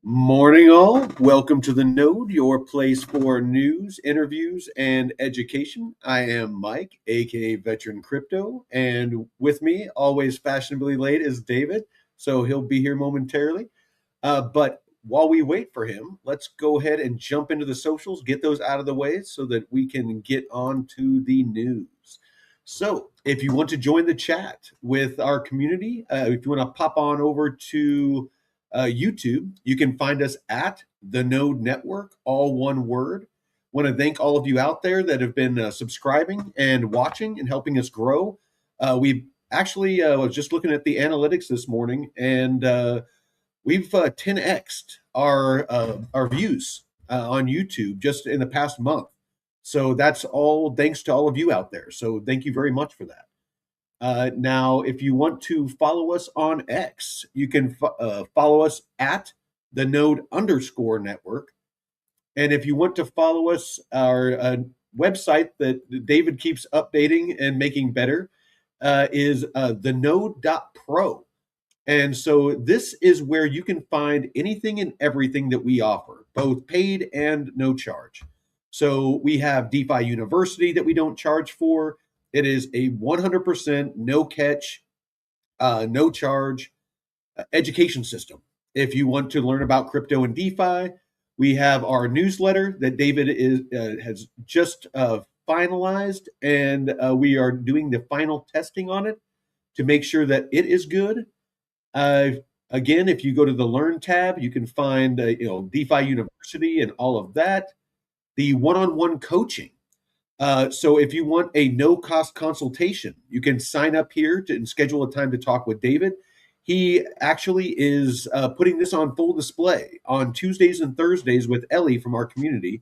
Morning, all. Welcome to the Node, your place for news, interviews, and education. I am Mike, aka Veteran Crypto, and with me, always fashionably late, is David. So he'll be here momentarily. But while we wait for him, let's go ahead and jump into the socials, get those out of the way so that we can get on to the news. So, if you want to join the chat with our community, if you want to pop on over to YouTube, you can find us at the Node Network, all one word. Want to thank all of you out there that have been subscribing and watching and helping us grow. We actually was just looking at the analytics this morning, and we've 10x'd our views on YouTube just in the past month. So that's all thanks to all of you out there. So thank you very much for that. Now, if you want to follow us on X, you can follow us at the Node_network. And if you want to follow us, our website that David keeps updating and making better is thenode.pro. And so this is where you can find anything and everything that we offer, both paid and no charge. So we have DeFi University that we don't charge for. It is a 100% no catch, no charge education system. If you want to learn about crypto and DeFi, we have our newsletter that David has just finalized, and we are doing the final testing on it to make sure that it is good. Again, if you go to the Learn tab, you can find DeFi University and all of that. The one-on-one coaching. So if you want a no-cost consultation, you can sign up here and schedule a time to talk with David. He actually is putting this on full display on Tuesdays and Thursdays with Ellie from our community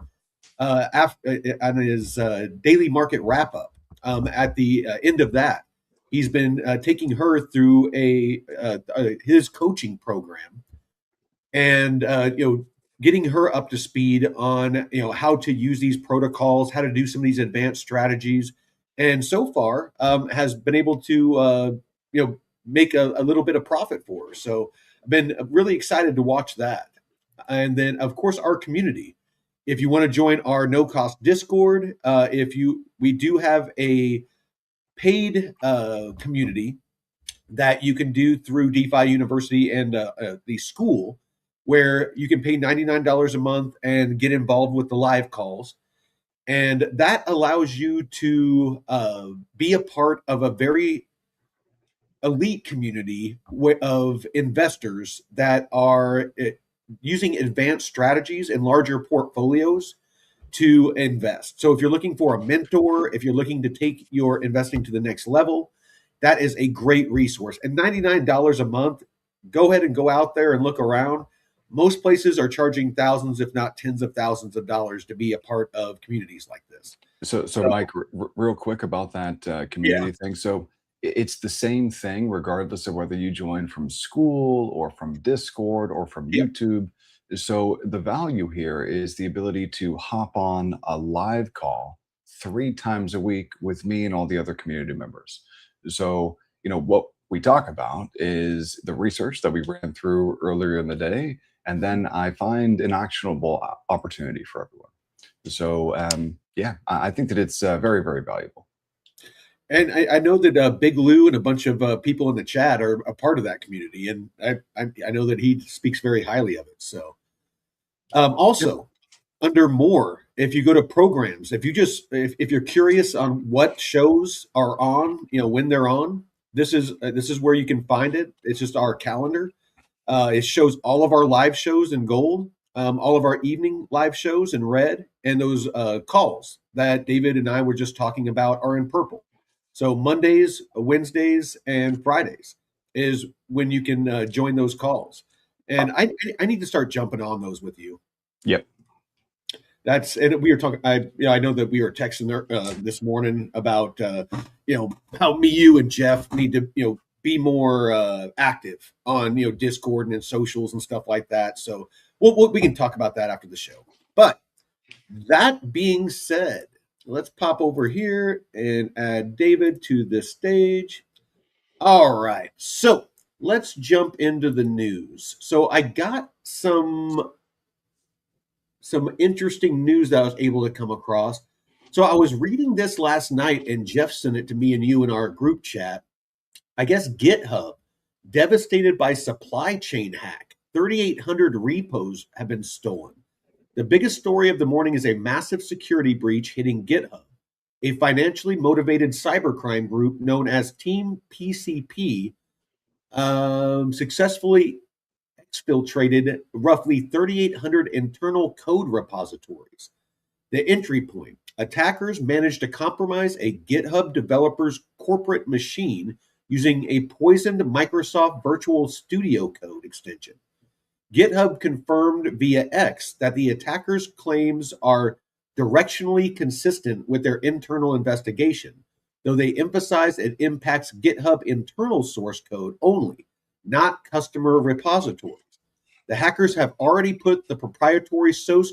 on his daily market wrap-up. At the end of that, he's been taking her through his coaching program, and getting her up to speed on how to use these protocols, how to do some of these advanced strategies, and so far has been able to make a little bit of profit for her. So I've been really excited to watch that. And then of course our community. If you want to join our no cost Discord, we do have a paid community that you can do through DeFi University and the school, where you can pay $99 a month and get involved with the live calls. And that allows you to be a part of a very elite community of investors that are using advanced strategies and larger portfolios to invest. So if you're looking for a mentor, if you're looking to take your investing to the next level, that is a great resource. And $99 a month, go ahead and go out there and look around. Most places are charging thousands, if not tens of thousands of dollars to be a part of communities like this. So Mike, real quick about that community thing. So it's the same thing, regardless of whether you join from school or from Discord or from YouTube. So the value here is the ability to hop on a live call 3 times a week with me and all the other community members. So, what we talk about is the research that we ran through earlier in the day, and then I find an actionable opportunity for everyone. So, I think that it's very, very valuable. And I know that Big Lou and a bunch of people in the chat are a part of that community, and I know that he speaks very highly of it. So, also under more, if you go to programs, if you're curious on what shows are on, when they're on, this is where you can find it. It's just our calendar. It shows all of our live shows in gold, all of our evening live shows in red, and those calls that David and I were just talking about are in purple. So Mondays, Wednesdays, and Fridays is when you can join those calls. And I need to start jumping on those with you. Yep. And we were talking. I know that we were texting this morning about how me, you, and Jeff need to be more active on Discord and in socials and stuff like that. So we can talk about that after the show. But that being said, let's pop over here and add David to the stage. All right. So let's jump into the news. So I got some interesting news that I was able to come across. So I was reading this last night, and Jeff sent it to me and you in our group chat. I guess GitHub devastated by supply chain hack. 3,800 repos have been stolen. The biggest story of the morning is a massive security breach hitting GitHub. A financially motivated cybercrime group known as Team PCP successfully exfiltrated roughly 3,800 internal code repositories. The entry point: attackers managed to compromise a GitHub developer's corporate machine using a poisoned Microsoft Virtual Studio Code extension. GitHub confirmed via X that the attackers' claims are directionally consistent with their internal investigation, though they emphasize it impacts GitHub internal source code only, not customer repositories. The hackers have already put the proprietary source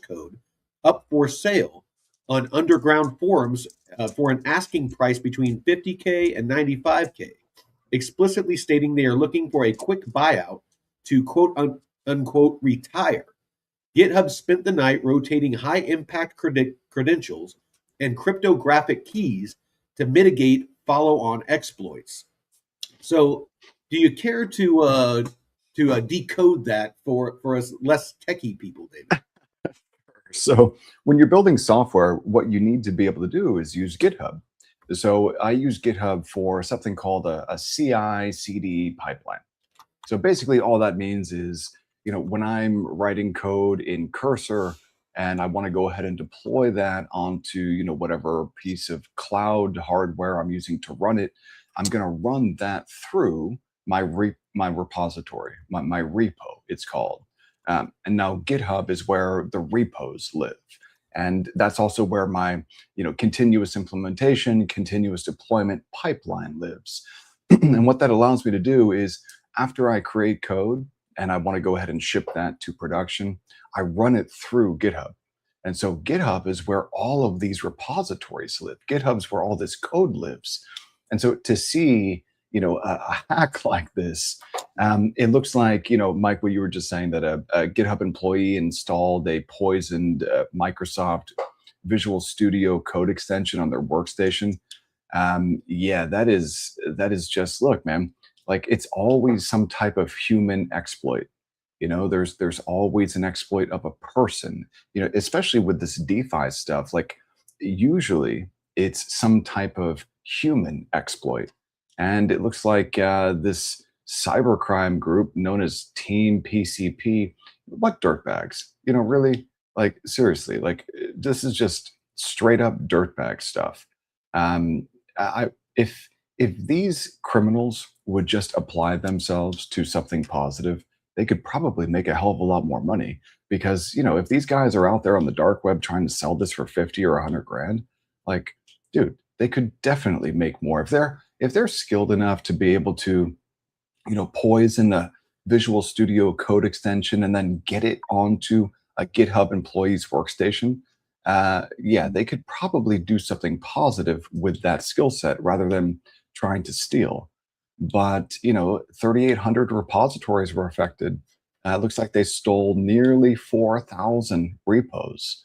code up for sale on underground forums for an asking price between 50K and 95K, explicitly stating they are looking for a quick buyout to quote unquote retire. GitHub spent the night rotating high impact credentials and cryptographic keys to mitigate follow on exploits. So, do you care to decode that for us less techie people, David? So when you're building software, what you need to be able to do is use GitHub. So I use GitHub for something called a CI/CD pipeline. So basically, all that means is, when I'm writing code in Cursor and I want to go ahead and deploy that onto, whatever piece of cloud hardware I'm using to run it, I'm going to run that through my repository, my repo, it's called. And now GitHub is where the repos live. And that's also where my, continuous implementation, continuous deployment pipeline lives. And what that allows me to do is, after I create code and I want to go ahead and ship that to production, I run it through GitHub. And so GitHub is where all of these repositories live. GitHub's where all this code lives. And so to see, a hack like this, it looks like, Mike, what you were just saying, that a GitHub employee installed a poisoned Microsoft Visual Studio Code extension on their workstation. Yeah, that is just, look, man, like, it's always some type of human exploit. There's always an exploit of a person, especially with this DeFi stuff. Like, usually it's some type of human exploit. And it looks like this cybercrime group known as Team PCP, what dirtbags, really, like, seriously, like, this is just straight up dirtbag stuff. If these criminals would just apply themselves to something positive, they could probably make a hell of a lot more money. Because, if these guys are out there on the dark web trying to sell this for 50 or 100 grand, like, dude, they could definitely make more if they're skilled enough to be able to, poison the Visual Studio Code extension and then get it onto a GitHub employee's workstation. Yeah, they could probably do something positive with that skill set rather than trying to steal. But 3,800 repositories were affected. It looks like they stole nearly 4,000 repos.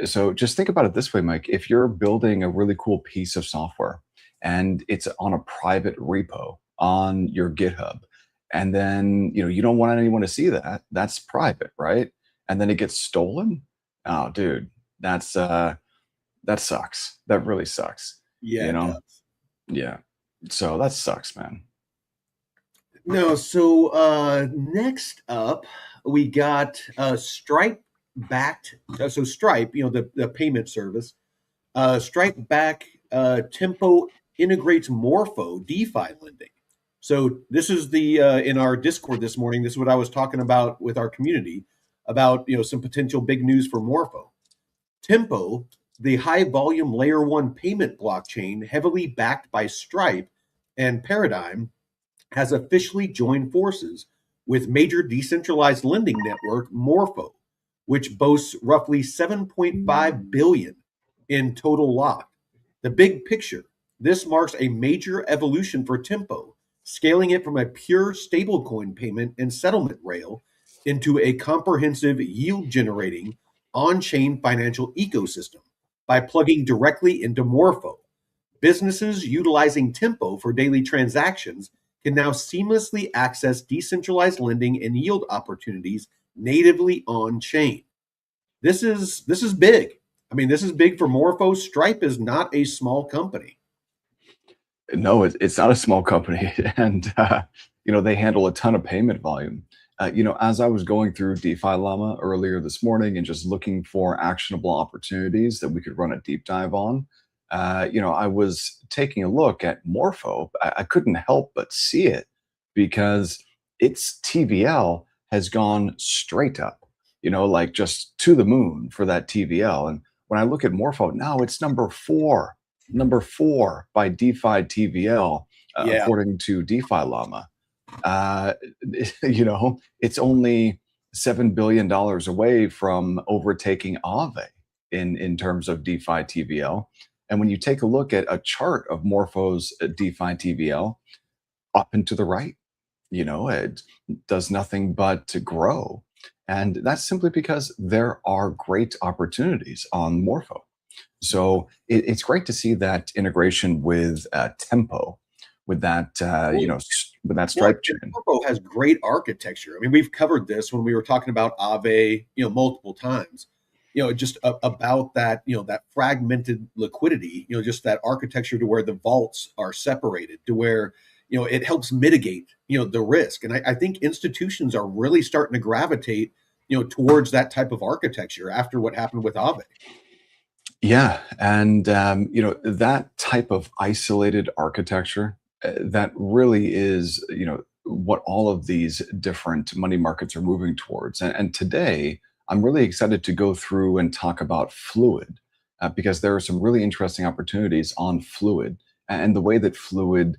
So just think about it this way, Mike. If you're building a really cool piece of software and it's on a private repo on your GitHub, and then you don't want anyone to see that, that's private, right? And then it gets stolen. Oh, dude, that sucks. That really sucks. Yeah, You it know? does. Yeah. So that sucks, man. No, so next up, we got Stripe backed. So Stripe, the payment service, Stripe back Tempo integrates Morpho DeFi lending. So this is the in our Discord this morning. This is what I was talking about with our community about some potential big news for Morpho. Tempo, the high volume layer one payment blockchain, heavily backed by Stripe and Paradigm, has officially joined forces with major decentralized lending network Morpho, which boasts roughly 7.5 billion in total locked. The big picture: this marks a major evolution for Tempo, scaling it from a pure stablecoin payment and settlement rail into a comprehensive yield generating on chain financial ecosystem by plugging directly into Morpho. Businesses utilizing Tempo for daily transactions can now seamlessly access decentralized lending and yield opportunities natively on chain. This is big. I mean, this is big for Morpho. Stripe is not a small company. No, it's not a small company, and they handle a ton of payment volume. As I was going through DeFi Llama earlier this morning and just looking for actionable opportunities that we could run a deep dive on, I was taking a look at Morpho. I couldn't help but see it because its TVL has gone straight up, like just to the moon for that TVL. And when I look at Morpho now, it's number four by DeFi TVL, Yeah. according to DeFi Llama. Uh, it's only $7 billion away from overtaking Aave in terms of DeFi TVL. And when you take a look at a chart of Morpho's DeFi TVL, up and to the right, it does nothing but to grow. And that's simply because there are great opportunities on Morpho. So it's great to see that integration with Tempo, with that Well, with that well, Stripe chain. Turbo has great architecture. I mean, we've covered this when we were talking about Aave, multiple times. Just about that, that fragmented liquidity. Just that architecture to where the vaults are separated, to where it helps mitigate the risk. And I think institutions are really starting to gravitate towards that type of architecture after what happened with Aave. Yeah, and that type of isolated architecture, that really is what all of these different money markets are moving towards. And today, I'm really excited to go through and talk about Fluid, because there are some really interesting opportunities on Fluid, and the way that Fluid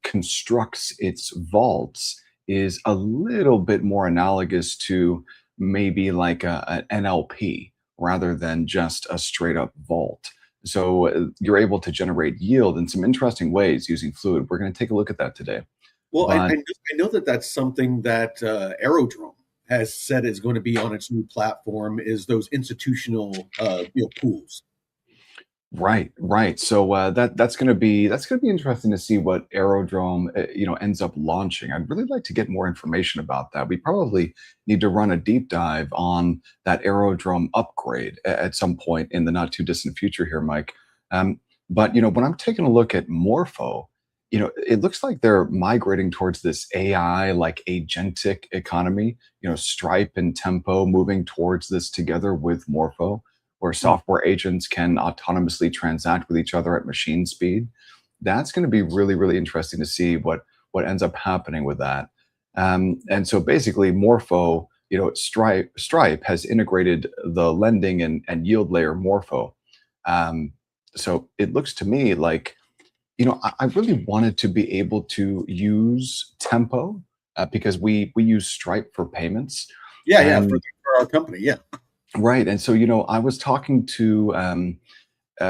constructs its vaults is a little bit more analogous to maybe like an NLP rather than just a straight up vault. So you're able to generate yield in some interesting ways using Fluid. We're going to take a look at that today. Well, But I know that that's something that Aerodrome has said is going to be on its new platform is those institutional pools. right, right. So that's gonna be interesting to see what Aerodrome ends up launching. I'd really like to get more information about that. We probably need to run a deep dive on that Aerodrome upgrade at some point in the not too distant future here, Mike. But when I'm taking a look at Morpho, it looks like they're migrating towards this AI like agentic economy. Stripe and Tempo moving towards this together with Morpho, where software agents can autonomously transact with each other at machine speed. That's going to be really, really interesting to see what ends up happening with that. And so basically, Morpho, Stripe has integrated the lending and yield layer Morpho. So it looks to me like I really wanted to be able to use Tempo, because we use Stripe for payments, Yeah, yeah, and for our company. Yeah. right. And so I was talking to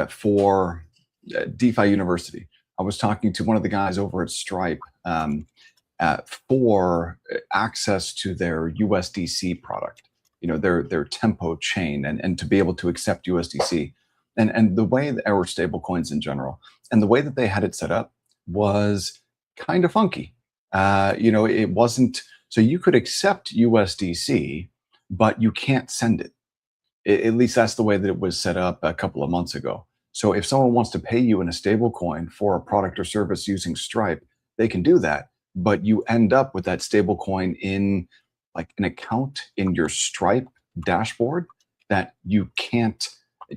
for DeFi University. I was talking to one of the guys over at Stripe, for access to their USDC product, their Tempo chain, and to be able to accept USDC, and the way that our stable coins in general, and the way that they had it set up was kind of funky. It wasn't so you could accept USDC, but you can't send it. At least that's the way that it was set up a couple of months ago. So if someone wants to pay you in a stable coin for a product or service using Stripe, they can do that. But you end up with that stable coin in like an account in your Stripe dashboard that you can't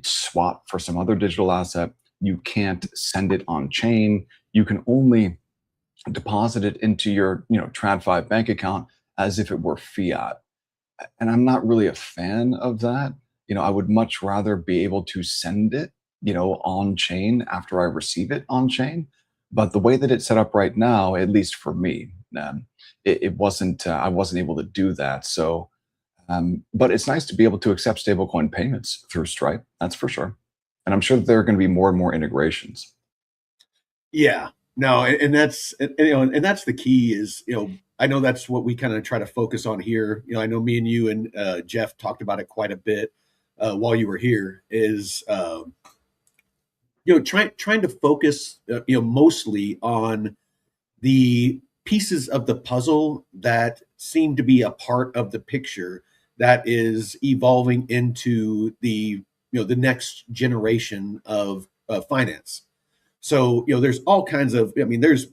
swap for some other digital asset. You can't send it on chain. You can only deposit it into your TradFi bank account as if it were fiat, and I'm not really a fan of that. I would much rather be able to send it, on chain after I receive it on chain. But the way that it's set up right now, at least for me, it wasn't. I wasn't able to do that. So, but it's nice to be able to accept stablecoin payments through Stripe. That's for sure. And I'm sure that there are going to be more and more integrations. Yeah. No, and that's and that's the key is I know that's what we kind of try to focus on here. I know me and you and Jeff talked about it quite a bit while you were here. Is trying to focus mostly on the pieces of the puzzle that seem to be a part of the picture that is evolving into the next generation of finance. So, there's all kinds of, I mean, there's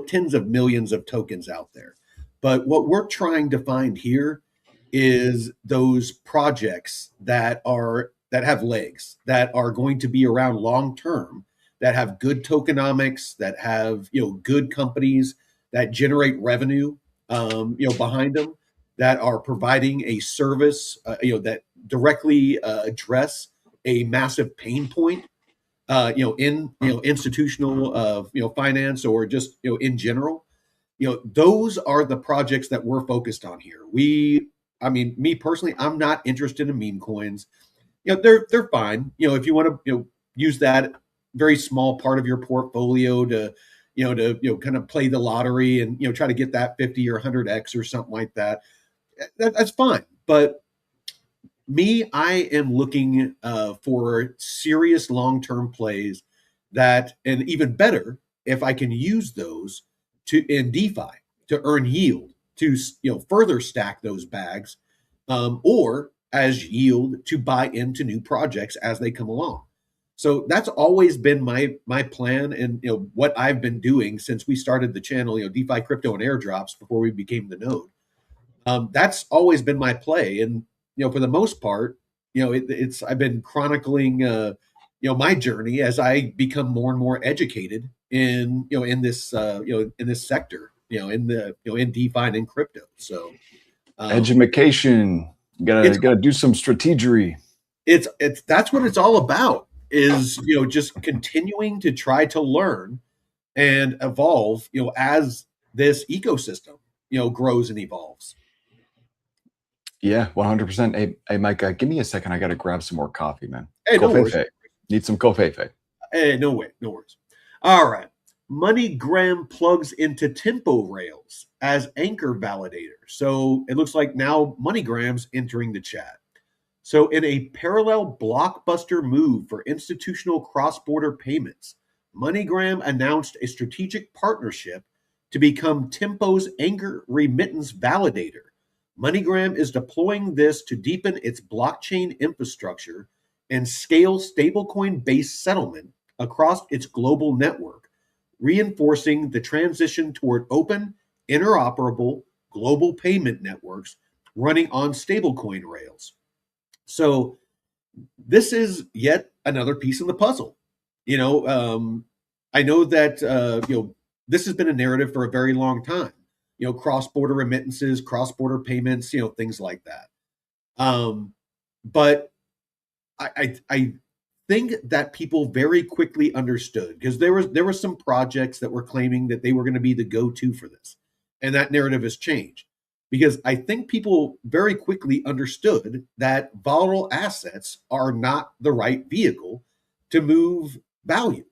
tens of millions of tokens out there. But what we're trying to find here is those projects that have legs, that are going to be around long term, that have good tokenomics, that have, good companies that generate revenue, behind them, that are providing a service, that directly address a massive pain point in institutional finance or just in general. Those are the projects that we're focused on here. I mean, me personally, I'm not interested in meme coins. They're fine. If you want to use that very small part of your portfolio to kind of play the lottery and try to get that 50 or 100x or something like that, that's fine. But me, I am looking for serious long-term plays that, and even better, if I can use those in DeFi to earn yield, to further stack those bags, or as yield to buy into new projects as they come along. So that's always been my plan, and what I've been doing since we started the channel, DeFi, crypto, and airdrops before we became the node. That's always been my play, and for the most part, it's I've been chronicling, my journey as I become more and more educated in this sector, in DeFi and in crypto. So, Education. You it's gotta do some strategery. it's that's what it's all about. Is just continuing to try to learn and evolve, as this ecosystem grows and evolves. Yeah, 100%. Hey, Mike, give me a second. I got to grab some more coffee, man. Hey, no worries. Kofefe. Need some kofefe. Hey, no way, no worries. All right. MoneyGram plugs into Tempo Rails as anchor validator. So it looks like now MoneyGram's entering the chat. So, in a parallel blockbuster move for institutional cross border payments, MoneyGram announced a strategic partnership to become Tempo's anchor remittance validator. MoneyGram is deploying this to deepen its blockchain infrastructure and scale stablecoin based settlement across its global network, reinforcing the transition toward open, interoperable global payment networks running on stablecoin rails. So this is yet another piece of the puzzle. You know, I know that this has been a narrative for a very long time. Cross-border remittances, cross-border payments, things like that. But I think that people very quickly understood, because there were some projects that were claiming that they were going to be the go-to for this, and that narrative has changed, because I think people very quickly understood that volatile assets are not the right vehicle to move value.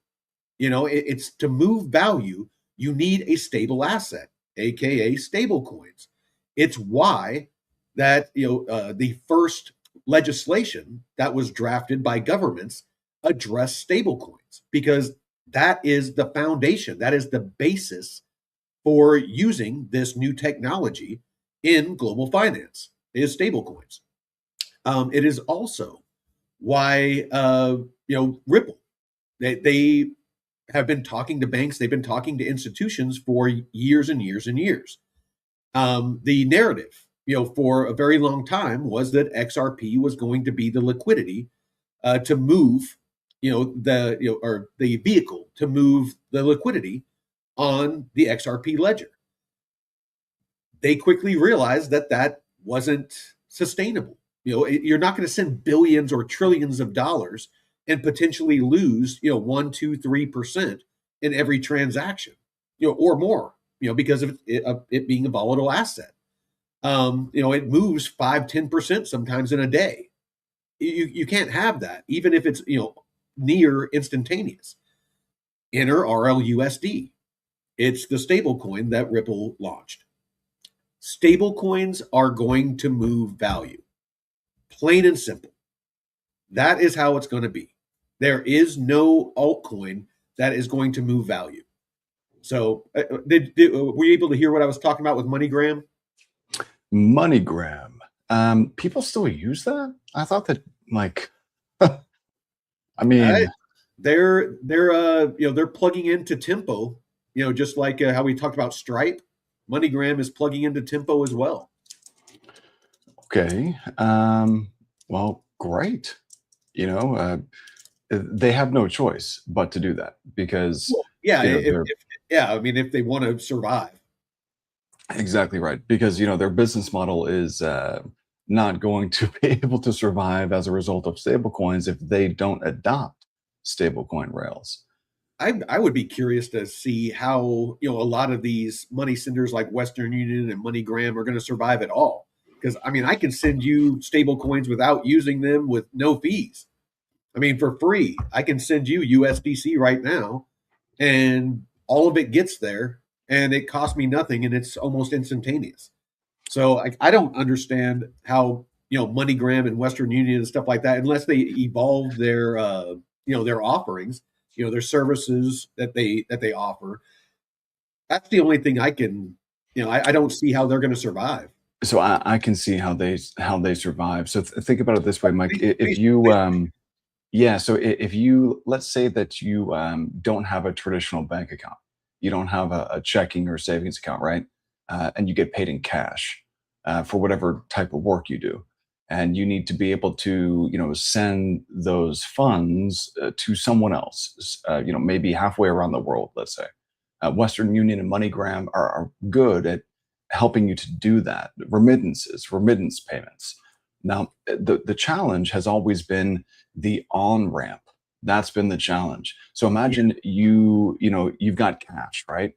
It's to move value, you need a stable asset, aka stable coins. It's why that the first legislation that was drafted by governments addressed stable coins, because that is the foundation, that is the basis for using this new technology in global finance, is stable coins. It is also why Ripple, they have been talking to banks, they've been talking to institutions for years and years and years. The narrative, for a very long time was that XRP was going to be the liquidity to move, or the vehicle to move the liquidity on the XRP ledger. They quickly realized that that wasn't sustainable. You're not going to send billions or trillions of dollars and potentially lose, 1, 2, 3% in every transaction, or more, because of it being a volatile asset. It moves 5, 10% sometimes in a day. You can't have that, even if it's, near instantaneous. Enter RLUSD. It's the stablecoin that Ripple launched. Stablecoins are going to move value, plain and simple. That is how it's going to be. There is no altcoin that is going to move value. So, were you able to hear what I was talking about with MoneyGram? MoneyGram. People still use that? I thought that, like, I Uh, mean, they're plugging into Tempo, just like how we talked about Stripe. MoneyGram is plugging into Tempo as well. okay. Well, great. You know, they have no choice but to do that because, Well, yeah, they're I mean, if they want to survive. exactly right. Because, their business model is not going to be able to survive as a result of stablecoins if they don't adopt stablecoin rails. I would be curious to see how a lot of these money senders like Western Union and MoneyGram are going to survive at all. Because I mean, I can send you stable coins without using them with no fees. I mean, for free, I can send you USDC right now, and all of it gets there, and it costs me nothing, and it's almost instantaneous. So I don't understand how MoneyGram and Western Union and stuff like that, unless they evolve their offerings, their services that they offer. That's the only thing I can, I don't see how they're going to survive. So I can see how they survive. So think about it this way, Mike. If Face- you face- yeah, so if you let's say that you don't have a traditional bank account, you don't have a checking or savings account, right? And you get paid in cash for whatever type of work you do, and you need to be able to send those funds to someone else, maybe halfway around the world, let's say. Western Union and MoneyGram are good at helping you to do that. Remittance payments. Now, the challenge has always been the on ramp. That's been the challenge. So yeah, imagine you've got cash, right?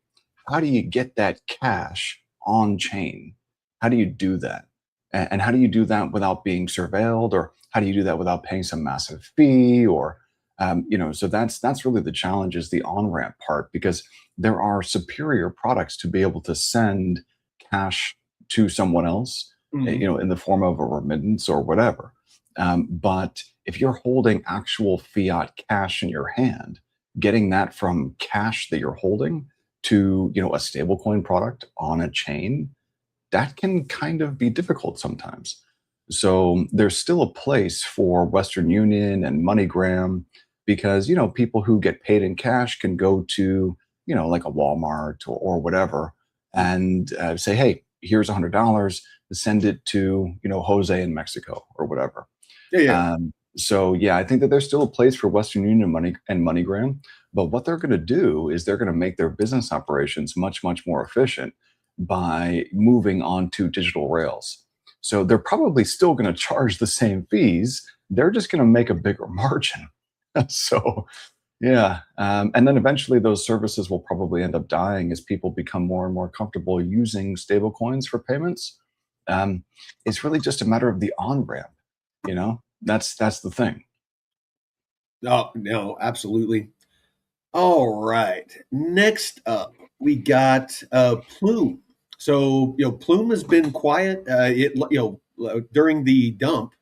How do you get that cash on chain? How do you do that? And how do you do that without being surveilled, or how do you do that without paying some massive fee, or so that's really the challenge, is the on ramp part, because there are superior products to be able to send cash to someone else, mhm. in the form of a remittance or whatever. But if you're holding actual fiat cash in your hand, getting that from cash that you're holding to a stablecoin product on a chain, that can kind of be difficult sometimes. So there's still a place for Western Union and MoneyGram, because people who get paid in cash can go to like a Walmart or whatever, and say, hey, here's $100, send it to Jose in Mexico or whatever. Yeah, yeah. So yeah, I think that there's still a place for Western Union and MoneyGram, but what they're going to do is they're going to make their business operations much, much more efficient by moving on to digital rails. So they're probably still going to charge the same fees. They're just going to make a bigger margin. So yeah, and then eventually those services will probably end up dying as people become more and more comfortable using stablecoins for payments. Um, it's really just a matter of the on ramp. That's the thing. No, no, absolutely. All right. Next up, we got Plume. So Plume has been quiet. During the dump,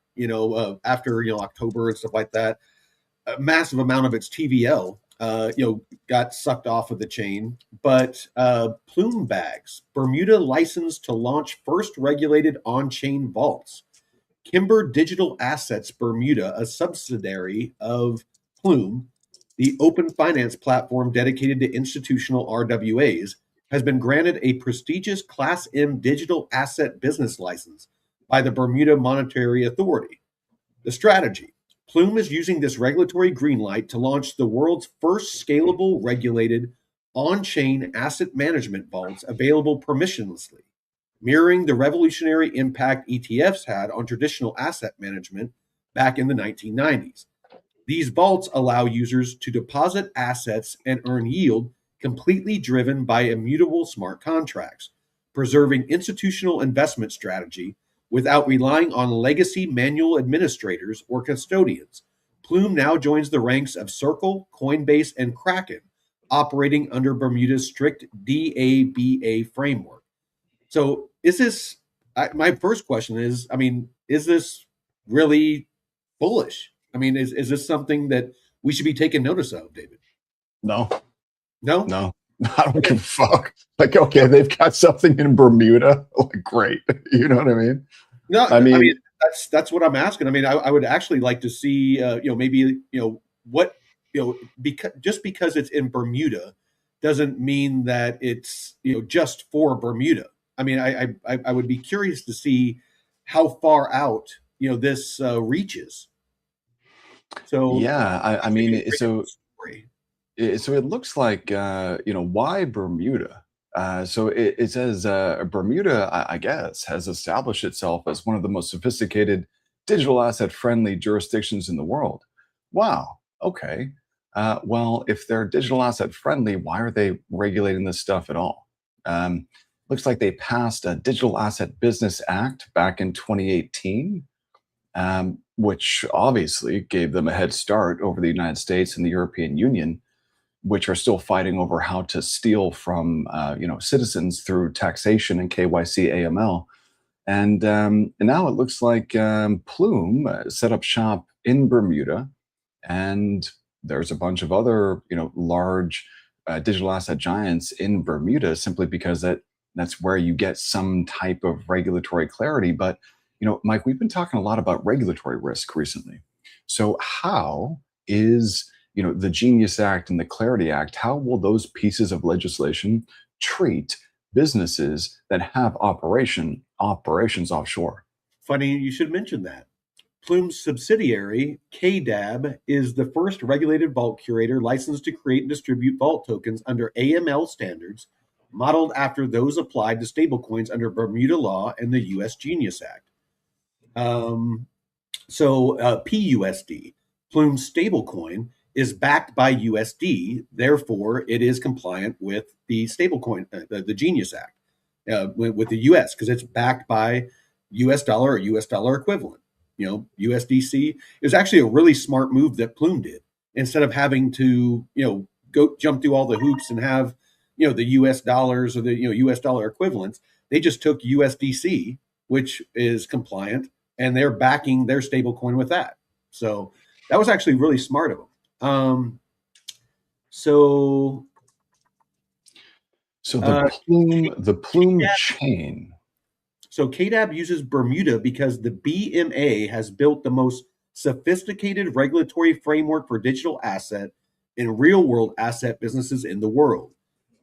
after October and stuff like that, a massive amount of its TVL, got sucked off of the chain. But Plume Bags, Bermuda licensed to launch first regulated on-chain vaults. Kimber Digital Assets Bermuda, a subsidiary of Plume, the open finance platform dedicated to institutional RWAs, has been granted a prestigious Class M digital asset business license by the Bermuda Monetary Authority. The strategy: Plume is using this regulatory green light to launch the world's first scalable, regulated, on chain asset management vaults available permissionlessly, mirroring the revolutionary impact ETFs had on traditional asset management back in the 1990s. These vaults allow users to deposit assets and earn yield completely driven by immutable smart contracts, preserving institutional investment strategy without relying on legacy manual administrators or custodians. Plume now joins the ranks of Circle, Coinbase, and Kraken, operating under Bermuda's strict DABA framework. So is this, my first question is, I mean, is this really bullish? I mean, is this something that we should be taking notice of, David? No, No? no, I don't give a fuck. Like, okay, they've got something in Bermuda. Like, great. You know what I mean? No, I I mean mean, that's what I'm asking. I mean, I would actually like to see, maybe what because just because it's in Bermuda doesn't mean that it's just for Bermuda. I mean, I would be curious to see how far out this reaches. So yeah, I maybe mean, bring up the story. so it looks like why Bermuda? So it says Bermuda, I guess, has established itself as one of the most sophisticated digital asset friendly jurisdictions in the world. Wow. Okay. Well, if they're digital asset friendly, why are they regulating this stuff at all? Um, Looks like they passed a Digital Asset Business Act back in 2018, which obviously gave them a head start over the United States and the European Union, which are still fighting over how to steal from citizens through taxation and KYC AML. And now it looks like Plume set up shop in Bermuda, and there's a bunch of other large digital asset giants in Bermuda simply because that's where you get some type of regulatory clarity. But Mike, we've been talking a lot about regulatory risk recently. So how is the Genius Act and the Clarity Act, how will those pieces of legislation treat businesses that have operations offshore? Funny you should mention that. Plume's subsidiary, KDAB, is the first regulated vault curator licensed to create and distribute vault tokens under AML standards, modeled after those applied to stablecoins under Bermuda law and the U.S. Genius Act. PUSD, Plume's stablecoin, is backed by USD, therefore it is compliant with the stablecoin, the Genius Act, with the US, because it's backed by US dollar or US dollar equivalent. USDC is actually a really smart move that Plume did. Instead of having to, go jump through all the hoops and have, the US dollars or the, US dollar equivalents, they just took USDC, which is compliant, and they're backing their stable coin with that. So that was actually really smart of them. So So uh, the Plume chain. So KDAB uses Bermuda because the BMA has built the most sophisticated regulatory framework for digital asset and real world asset businesses in the world.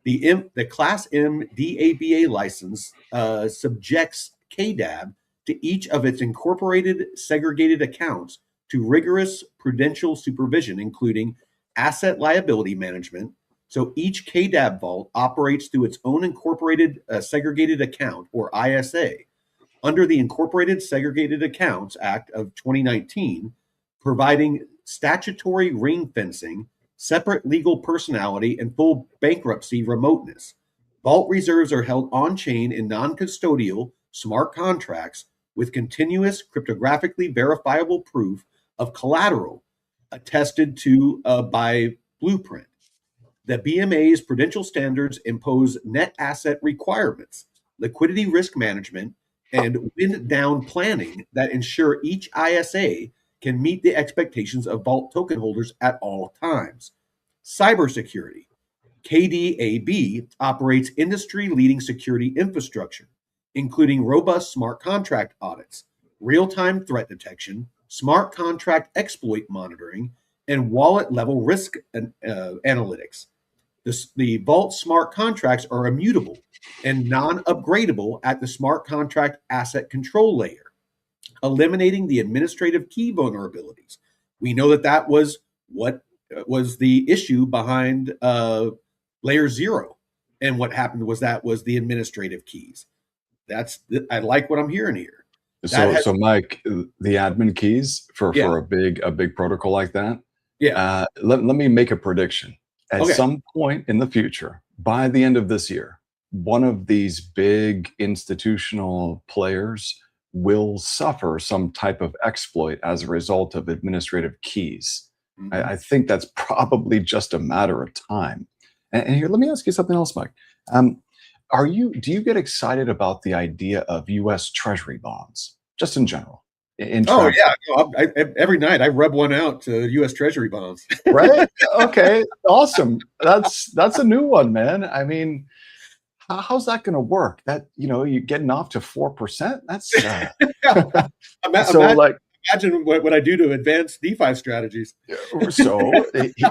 The Class M DABA license subjects KDAB to each of its incorporated segregated accounts to rigorous prudential supervision, including asset liability management. So each KDAB vault operates through its own incorporated segregated account, or ISA, under the Incorporated Segregated Accounts Act of 2019, providing statutory ring fencing, separate legal personality, and full bankruptcy remoteness. Vault reserves are held on chain in non custodial smart contracts with continuous cryptographically verifiable proof of collateral attested to by Blueprint. The BMA's prudential standards impose net asset requirements, liquidity risk management, and wind down planning that ensure each ISA can meet the expectations of vault token holders at all times. Cybersecurity. KDAB operates industry leading security infrastructure, including robust smart contract audits, real time threat detection, smart contract exploit monitoring, and wallet level risk analytics. The Vault smart contracts are immutable and non upgradable at the smart contract asset control layer, eliminating the administrative key vulnerabilities. We know that was what was the issue behind layer zero. And what happened was that was the administrative keys. I like what I'm hearing here. So Mike, the admin keys Yeah, for a big protocol like that. yeah. Let me make a prediction. At Okay. some point in the future, by the end of this year, one of these big institutional players will suffer some type of exploit as a result of administrative keys. Mhm. I think that's probably just a matter of time. And here, let me ask you something else, Mike. Um, do you get excited about the idea of U.S. Treasury bonds, just in general, in Oh TradFi? yeah, no, every night I rub one out to U.S. Treasury bonds. Right? Okay, awesome. That's a new one, man. I mean, how's that going to work? That you getting off to 4%. That's so Imagine, like imagine what I do to advance DeFi strategies.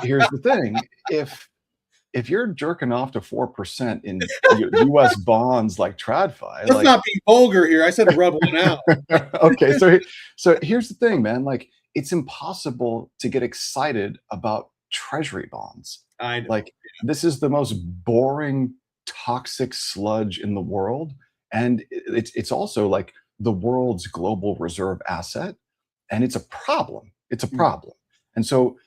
here's the thing: if you're jerking off to 4% in U.S. bonds like TradFi, Let's like not be vulgar here. I said rub one out. okay, so here's the thing, man. Like it's impossible to get excited about treasury bonds. I know. Like this is the most boring, toxic sludge in the world, and it's also like the world's global reserve asset, and it's a problem. It's a Mm. problem. And so,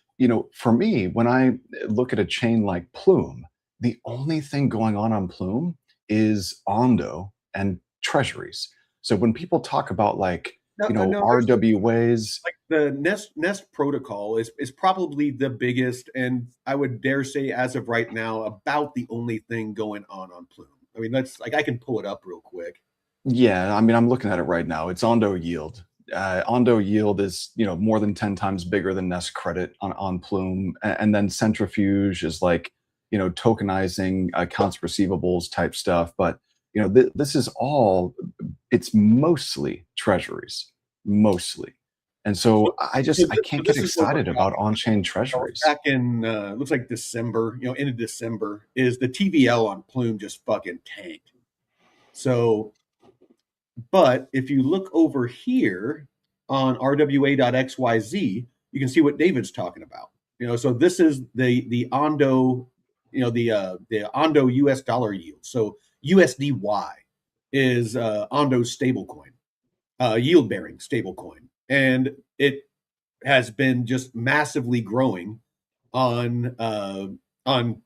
for me, when I look at a chain like Plume, the only thing going on Plume is Ondo and treasuries. So when people talk about like, No, no, there's RWAs, like the Nest protocol is probably the biggest, and I would dare say, as of right now, about the only thing going on Plume. I mean, that's like I can pull it up real quick. yeah, I mean, I'm looking at it right now. It's Ondo yield. Ondo yield is, more than 10 times bigger than Nest credit on Plume. And then centrifuge is like, tokenizing accounts receivables type stuff. But, this is all, it's mostly treasuries, mostly. And So, so I so can't get this is what we're excited about talking on-chain about. treasuries. Back in looks like December, end of December, is the TVL on Plume just fucking tanked. So, but if you look over here on rwa.xyz, you can see what David's talking about. So this is the Ondo, the Ondo US dollar yield. So USDY is Ondo's stablecoin, yield bearing stablecoin, and it has been just massively growing on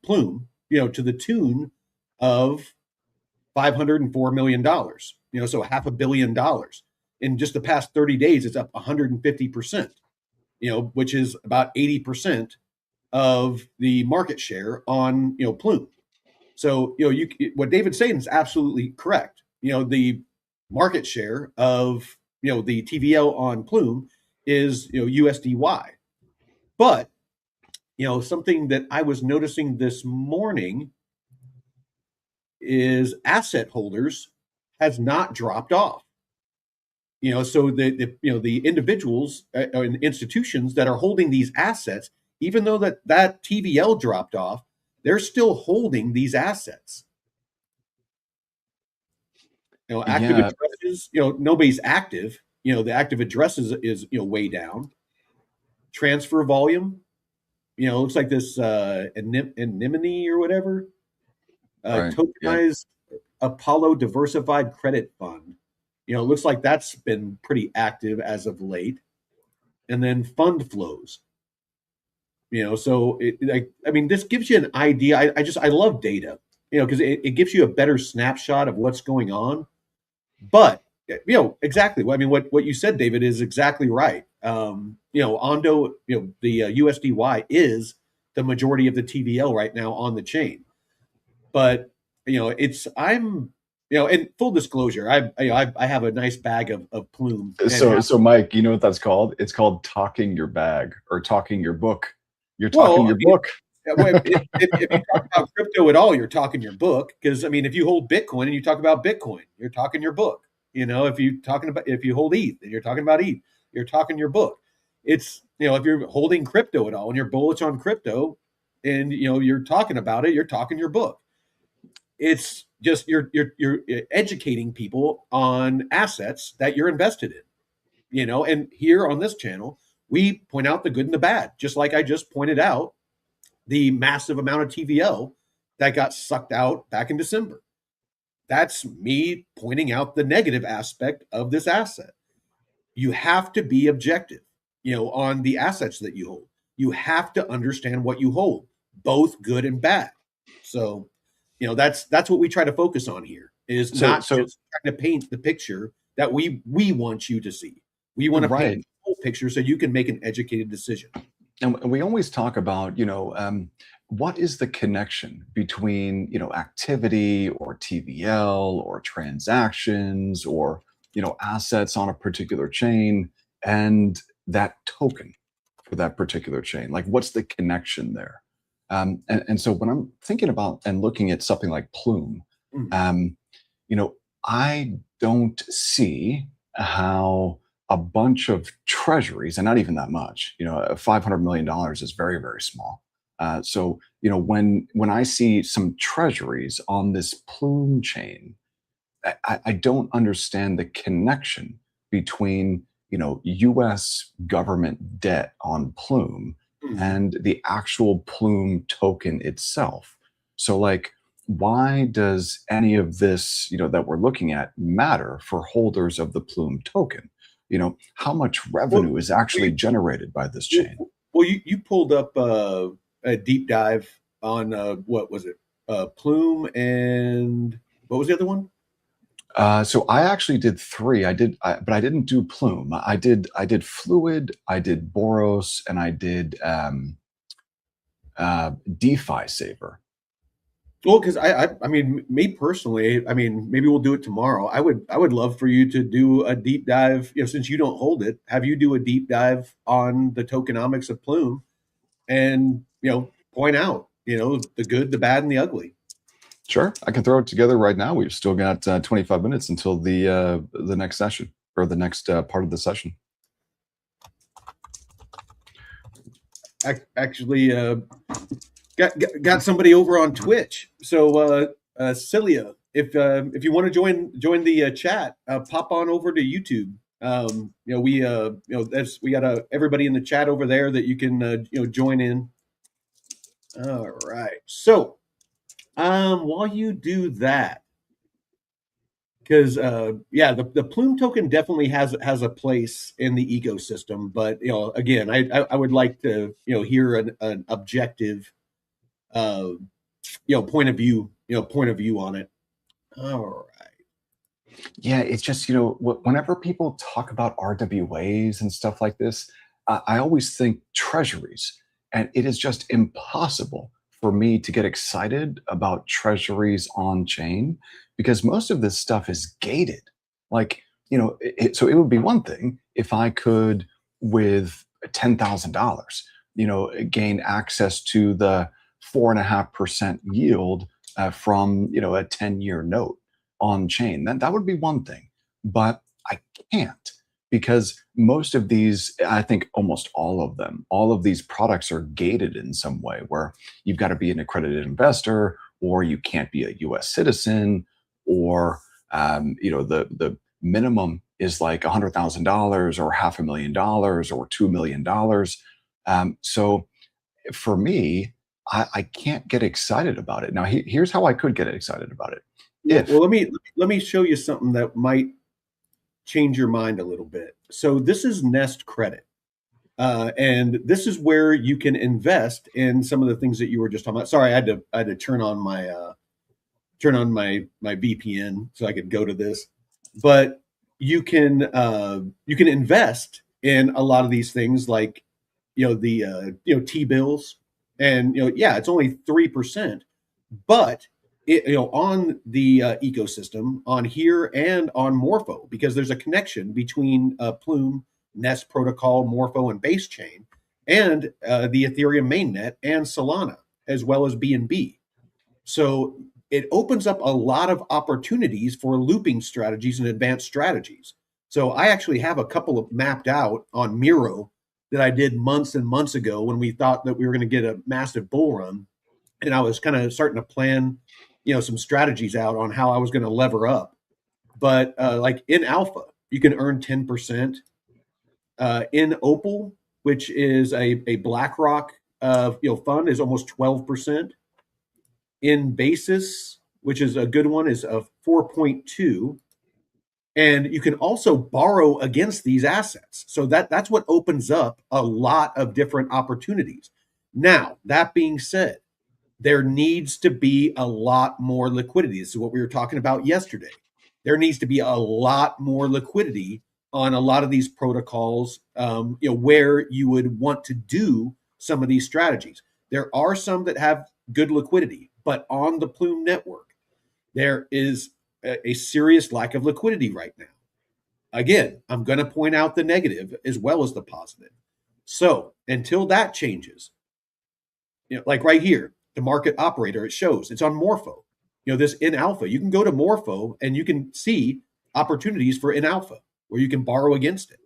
Plume, to the tune of $504 million. So $500 million in just the past 30 days. It's up 150%. Which is about 80% of the market share on Plume. So what David's saying is absolutely correct. The market share of the TVL on Plume is USDY, but something that I was noticing this morning is asset holders has not dropped off. So the individuals and institutions that are holding these assets, even though that TVL dropped off, they're still holding these assets. Active Yeah, addresses, nobody's active. The active addresses is way down. Transfer volume, looks like this anemone or whatever. right. Yeah. Tokenized Apollo Diversified Credit Fund. It looks like that's been pretty active as of late. And then fund flows. So I mean, this gives you an idea. I love data, because it gives you a better snapshot of what's going on. But exactly. I mean, what you said, David, is exactly right. Ondo, the USDY is the majority of the TVL right now on the chain. But and full disclosure, I have a nice bag of Plume and So have so Mike, you know what that's called? It's called talking your bag or talking your book. You're talking well, I your mean, book. if you talk about crypto at all, you're talking your book. Because I mean, if you hold Bitcoin and you talk about Bitcoin, you're talking your book. If you hold ETH and you're talking about ETH, you're talking your book. It's if you're holding crypto at all and you're bullish on crypto, and you're talking about it, you're talking your book. It's just you're educating people on assets that you're invested in. And here on this channel, we point out the good and the bad, just like I just pointed out the massive amount of TVL that got sucked out back in December. That's me pointing out the negative aspect of this asset. You have to be objective, on the assets that you hold. You have to understand what you hold, both good and bad. So, that's what we try to focus on here, is So not so just trying to paint the picture that we want you to see. We want to paint right. the whole picture so you can make an educated decision. And we always talk about, what is the connection between, activity or TVL or transactions or, assets on a particular chain and that token for that particular chain? Like, what's the connection there? And so when I'm thinking about and looking at something like Plume, Mm. um, I don't see how a bunch of treasuries, and not even that much, $500 million is very, very small. So, when I see some treasuries on this Plume chain, I don't understand the connection between U.S. government debt on Plume Mhm. and the actual Plume token itself. So, like, why does any of this that we're looking at matter for holders of the Plume token? How much Well, revenue is we actually generated by this well, chain? you pulled up a deep dive on what was it? Plume and what was the other one? So I actually did three. But I didn't do Plume. I did Fluid, I did Boros, and I did DeFi Saver. Well, because I mean, me personally, I mean, maybe we'll do it tomorrow. I would love for you to do a deep dive. Since you don't hold it, have you do a deep dive on the tokenomics of Plume and point out the good, the bad, and the ugly. Sure, I can throw it together right now. We've still got 25 minutes until the next session or the next part of the session. Actually, got somebody over on Twitch. So Cilia, if you want to join the chat, pop on over to YouTube. We got everybody in the chat over there that you can join in. All right. So while you do that, because the Plume token definitely has a place in the ecosystem, but again, I would like to hear an objective uh, point of view on it. All right. Yeah, it's just, whenever people talk about RWAs and stuff like this, I always think treasuries. And it is just impossible for me to get excited about treasuries on chain because most of this stuff is gated. Like, so it would be one thing if I could, with $10,000, gain access to the 4.5% yield from, a 10-year note on chain. That would be one thing, but I can't because most of these, I think almost all of them, all of these products are gated in some way where you've got to be an accredited investor or you can't be a US citizen or, the minimum is like $100,000 or $500,000 or $2 million. So for me, I can't get excited about it. Now, here's how I could get excited about it. Well, If let me show you something that might change your mind a little bit. So this is Nest Credit, and this is where you can invest in some of the things that you were just talking about. Sorry, I had to turn on my VPN so I could go to this. But you can invest in a lot of these things like the T bills, and yeah, it's only 3%, but on the ecosystem on here and on Morpho, because there's a connection between Plume, Nest Protocol, Morpho, and Base Chain, and the Ethereum mainnet and Solana, as well as BNB. So it opens up a lot of opportunities for looping strategies and advanced strategies. So I actually have a couple of mapped out on Miro that I did months and months ago when we thought that we were going to get a massive bull run. And I was kind of starting to plan, some strategies out on how I was going to lever up. But like in Alpha, you can earn 10%. In Opal, which is a BlackRock fund, is almost 12%. In basis, which is a good one, is a 4.2. And you can also borrow against these assets. So that's what opens up a lot of different opportunities. Now, that being said, there needs to be a lot more liquidity. This is what we were talking about yesterday. There needs to be a lot more liquidity on a lot of these protocols, where you would want to do some of these strategies. There are some that have good liquidity, but on the Plume network, there is a serious lack of liquidity right now. Again, I'm going to point out the negative as well as the positive. So until that changes, like right here, the market operator, it shows it's on Morpho. This in alpha, you can go to Morpho and you can see opportunities for in alpha where you can borrow against it.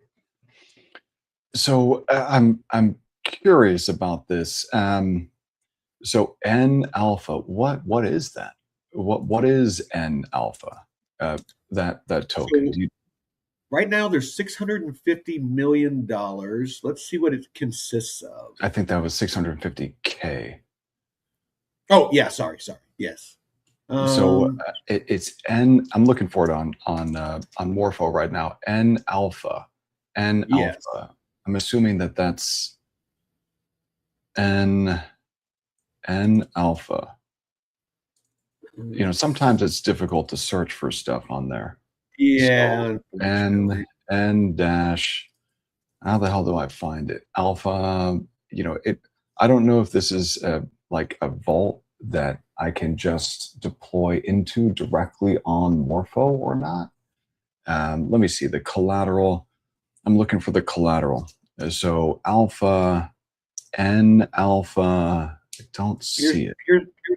So I'm curious about this. So N alpha, what is that? What is N alpha? That token? So right now there's $650 million. Let's see what it consists of. I think that was 650K. Oh yeah, sorry. Yes. So it's N. I'm looking for it on Morpho right now. N alpha, N yes. alpha. I'm assuming that's N alpha. Sometimes it's difficult to search for stuff on there. Yeah. So N dash. How the hell do I find it? Alpha. I don't know if this is like a vault that I can just deploy into directly on Morpho or not. Let me see the collateral. I'm looking for the collateral. So alpha, N alpha. I don't see it.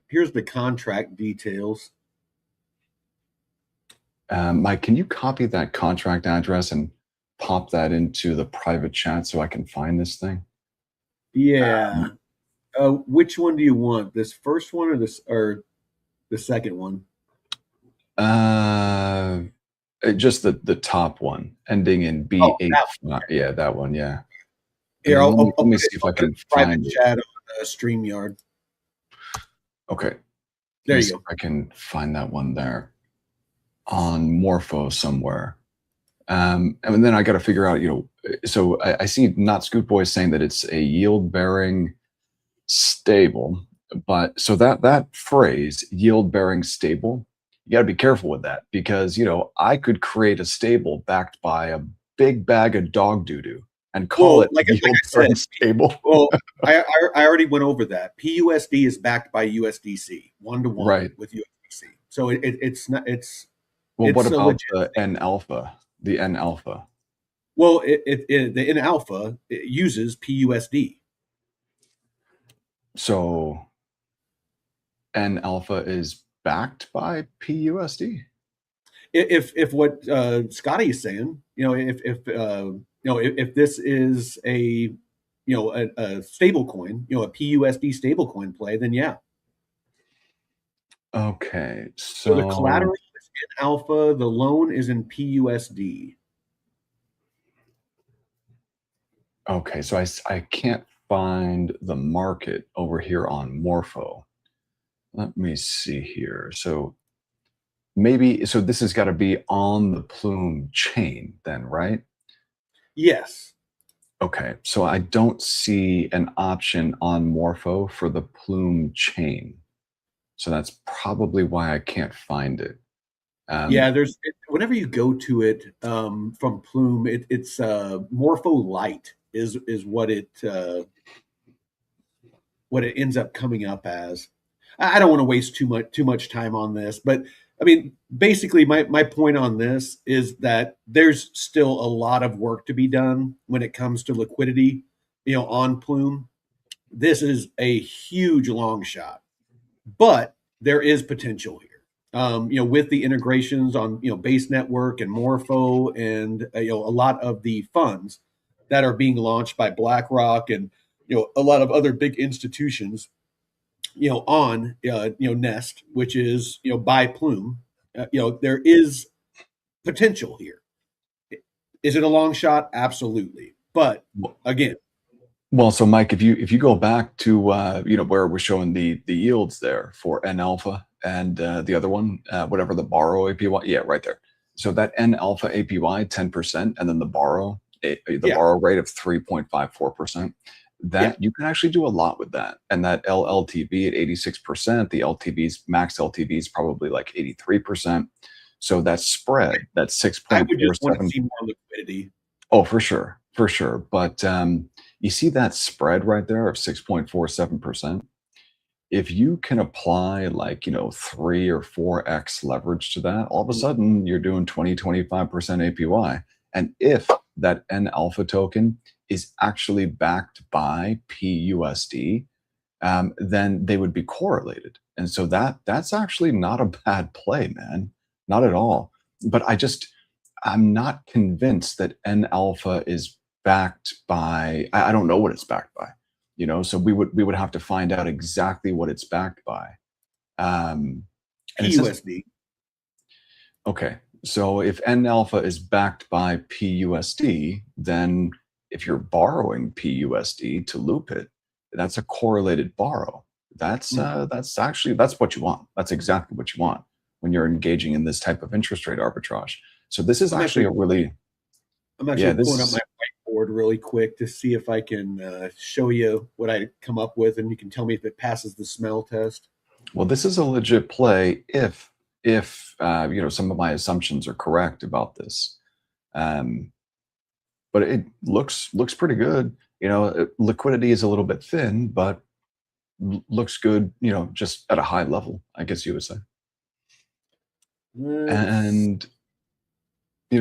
Here's the contract details. Mike, can you copy that contract address and pop that into the private chat so I can find this thing? Yeah. Which one do you want? This first one or the second one? Just the top one, ending in B8. Yeah, that one. Yeah. Here, let me see if I can find it. Chat on StreamYard. Okay. There you go. I can find that one there on Morpho somewhere. And then I got to figure out, so I see Not Scoot Boy saying that it's a yield bearing stable, but so that phrase yield bearing stable, you got to be careful with that because I could create a stable backed by a big bag of dog doo-doo and call it yield bearing stable. Well, I already went over that. PUSD is backed by USDC 1-to-1 right with USDC, so it's not it's. Well, what about the N alpha? The N alpha. Well, the N alpha uses PUSD. So N alpha is backed by PUSD. If what Scotty is saying, if this is a stable coin, a PUSD stable coin play, then yeah. Okay, so the collateral is in alpha, the loan is in PUSD. Okay, so I can't find the market over here on Morpho. Let me see here. So so this has got to be on the Plume chain then, right? Yes. Okay, so I don't see an option on Morpho for the Plume chain. So that's probably why I can't find it. Yeah, whenever you go to it from Plume, it's Morpho Lite is what it ends up coming up as. I don't want to waste too much time on this, but I mean, basically, my point on this is that there's still a lot of work to be done when it comes to liquidity, on Plume. This is a huge long shot, but there is potential here. With the integrations on Base Network and Morpho, and a lot of the funds that are being launched by BlackRock and a lot of other big institutions, on Nest, which is by Plume. There is potential here. Is it a long shot? Absolutely, but again. Well, so Mike, if you go back to where we're showing the yields there for N alpha and the other one, whatever the borrow APY, yeah, right there. So that N alpha APY 10%, and then the borrow rate of 3.54%. That you can actually do a lot with that, and that LLTV at 86%. The LTV's max LTV is probably like 83%. So that spread, that 6.47. I would just want to see more liquidity. Oh, for sure. But You see that spread right there of 6.47%? If you can apply like, 3 or 4x leverage to that, all of a Mm. sudden you're doing 20, 25% APY. And if that N alpha token is actually backed by PUSD, then they would be correlated. And so that's actually not a bad play, man. Not at all. But I'm not convinced that N alpha is backed by, I don't know what it's backed by. So we would have to find out exactly what it's backed by. And it says, PUSD. okay, so if N alpha is backed by PUSD, then if you're borrowing PUSD to loop it, that's a correlated borrow. That's what you want. That's exactly what you want when you're engaging in this type of interest rate arbitrage. So this is I'm actually actually a really, I'm yeah, actually this pulling up my is, whiteboard really quick to see if I can show you what I come up with, and you can tell me if it passes the smell test. well, this is a legit play if some of my assumptions are correct about this. Um, but it looks pretty good. Liquidity is a little bit thin, but looks good. Just at a high level, I guess you would say. Let's And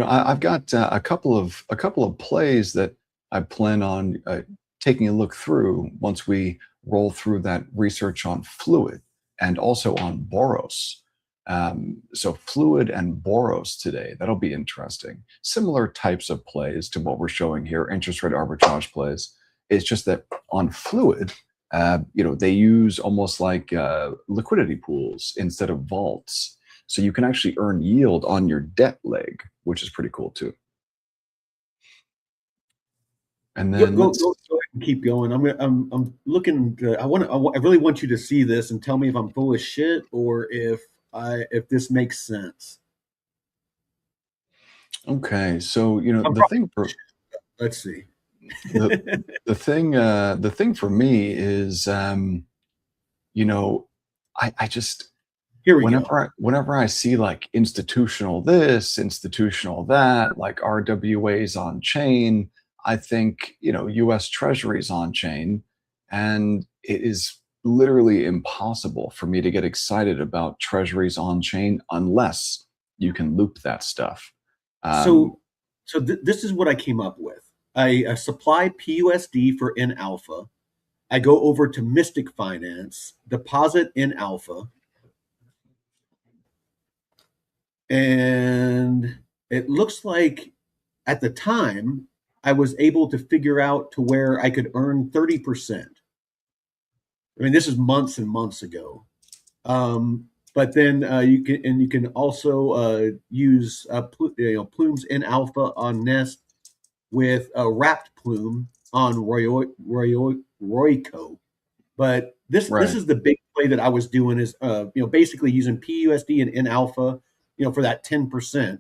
I've got a couple of plays that I plan on taking a look through once we roll through that research on Fluid and also on Boros. So Fluid and Boros today, that'll be interesting. Similar types of plays to what we're showing here, interest rate arbitrage plays. It's just that on Fluid, they use almost like liquidity pools instead of vaults. So you can actually earn yield on your debt leg, which is pretty cool too. And go, then go, let's go, go ahead and keep going. I'm looking. I really want you to see this and tell me if I'm full of shit or if this makes sense. okay. So I'm the probably thing for let's see. the the thing for me is you know I just Here we go. whenever I see like institutional this, institutional that, like RWAs on chain, I think, US Treasuries on chain. And it is literally impossible for me to get excited about Treasuries on chain unless you can loop that stuff. Um, So, this is what I came up with. I supply PUSD for in alpha. I go over to Mystic Finance, deposit in alpha, and it looks like at the time I was able to figure out to where I could earn 30%. I mean, this is months and months ago. But then you can also use plumes in alpha on Nest with a wrapped plume on Royco. But this right. is the big play that I was doing is basically using PUSD and in alpha for that 10%,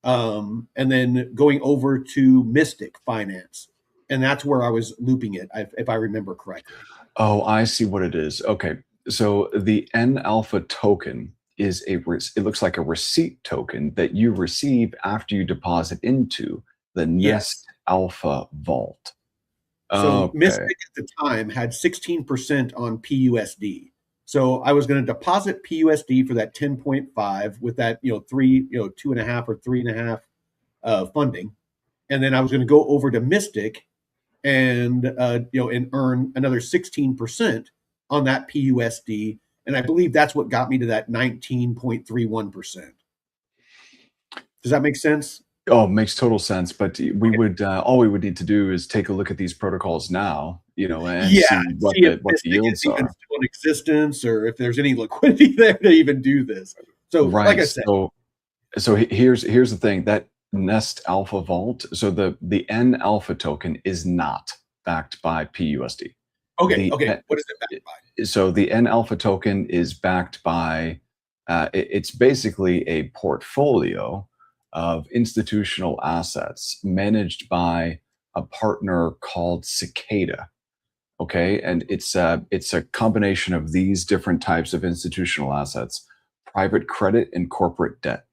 and then going over to Mystic Finance, and that's where I was looping it if I remember correctly. Oh, I see what it is. Okay. So the N alpha token is it looks like a receipt token that you receive after you deposit into the Yes. Nest Alpha Vault. So Okay. Mystic at the time had 16% on PUSD. So I was going to deposit PUSD for that 10.5 with that, three, 2.5 or 3.5 funding. And then I was going to go over to Mystic and, and earn another 16% on that PUSD. And I believe that's what got me to that 19.31%. Does that make sense? Oh, makes total sense. But all we would need to do is take a look at these protocols now, and Yeah, see what see if the Mystic is yields even are. still in existence or if there's any liquidity there to even do this. So, like Right. I said, So here's the thing, that Nest Alpha Vault. So the N Alpha token is not backed by PUSD. okay, The okay, what is it backed by? so the N Alpha token is backed by it's basically a portfolio of institutional assets managed by a partner called Cicada. Okay, and it's a combination of these different types of institutional assets: private credit and corporate debt.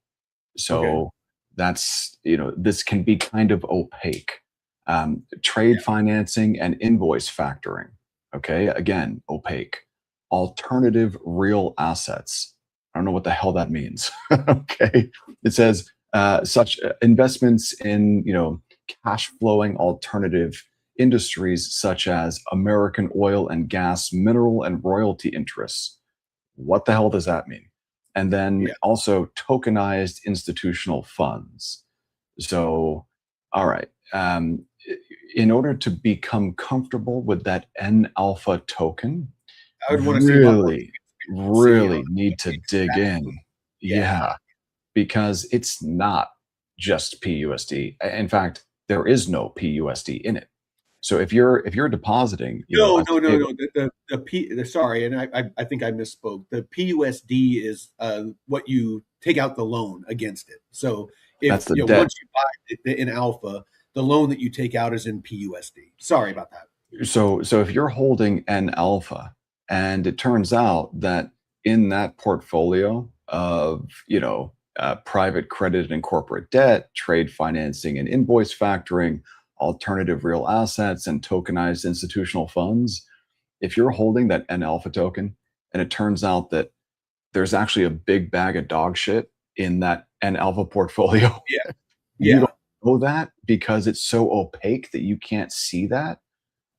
Okay, So this can be kind of opaque. Trade financing and invoice factoring. Okay, again, opaque. Alternative real assets. I don't know what the hell that means. Okay, it says such investments in cash flowing alternative industries such as American oil and gas, mineral and royalty interests. What the hell does that mean? And then Yeah, also tokenized institutional funds. So, all right. In order to become comfortable with that N alpha token, I would want to see a lot more really, transparency on really need to dig exactly. in. Yeah. Yeah, because it's not just PUSD. In fact, there is no PUSD in it. So if you're depositing, No, a no, no, stable, no. Sorry, and I think I misspoke. The PUSD is what you take out the loan against it. So that's if the debt. once you buy it in alpha, the loan that you take out is in PUSD. Sorry about that. So if you're holding an alpha and it turns out that in that portfolio of private credit and corporate debt, trade financing and invoice factoring, alternative real assets and tokenized institutional funds, if you're holding that N alpha token and it turns out that there's actually a big bag of dog shit in that N alpha portfolio, Yeah, you don't yeah. know that because it's so opaque that you can't see that.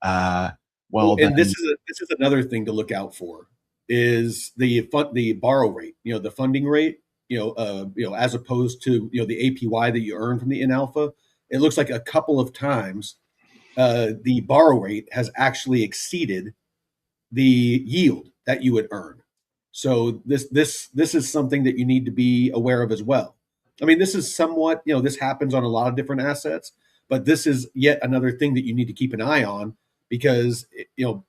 uh, Well, well, and then, this is another thing to look out for is the borrow rate. The funding rate. As opposed to the APY that you earn from the in alpha. It looks like a couple of times the borrow rate has actually exceeded the yield that you would earn. So this is something that you need to be aware of as well. I mean, this is somewhat, this happens on a lot of different assets, but this is yet another thing that you need to keep an eye on because the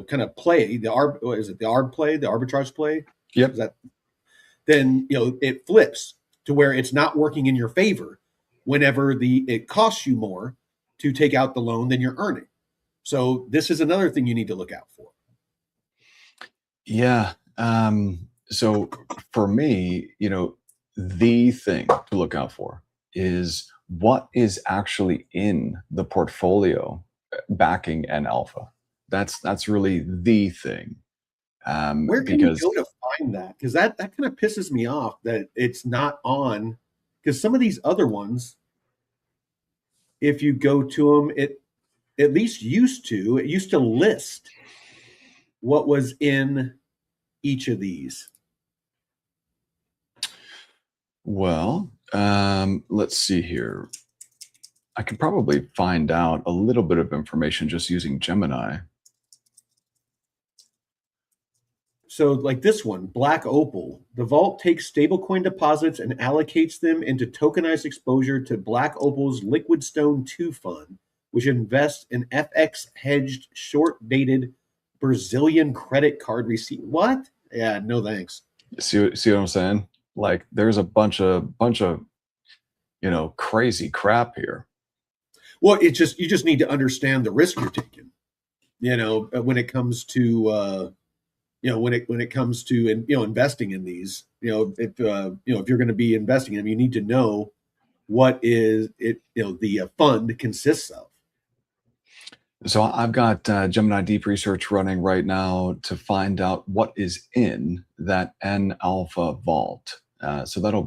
kind of play, what is it, the arb play, the arbitrage play, is yep. that then it flips to where it's not working in your favor whenever it costs you more to take out the loan than you're earning. So this is another thing you need to look out for. Yeah. So for me, the thing to look out for is what is actually in the portfolio backing an alpha. That's really the thing. Where can you Because go to find that? Because that kind of pisses me off that it's not on. Because some of these other ones, if you go to them, it at least it used to list what was in each of these. well, let's see here. I could probably find out a little bit of information just using Gemini. So, like this one, Black Opal, the vault takes stablecoin deposits and allocates them into tokenized exposure to Black Opal's Liquid Stone 2 fund, which invests in FX hedged, short dated Brazilian credit card receipt. What? Yeah, no thanks. See what I'm saying? Like there's a bunch of crazy crap here. Well, you just need to understand the risk you're taking. When it comes to when it comes to investing in these. If you're going to be investing in them, you need to know what is it the fund consists of. So I've got Gemini Deep Research running right now to find out what is in that N alpha vault. So that'll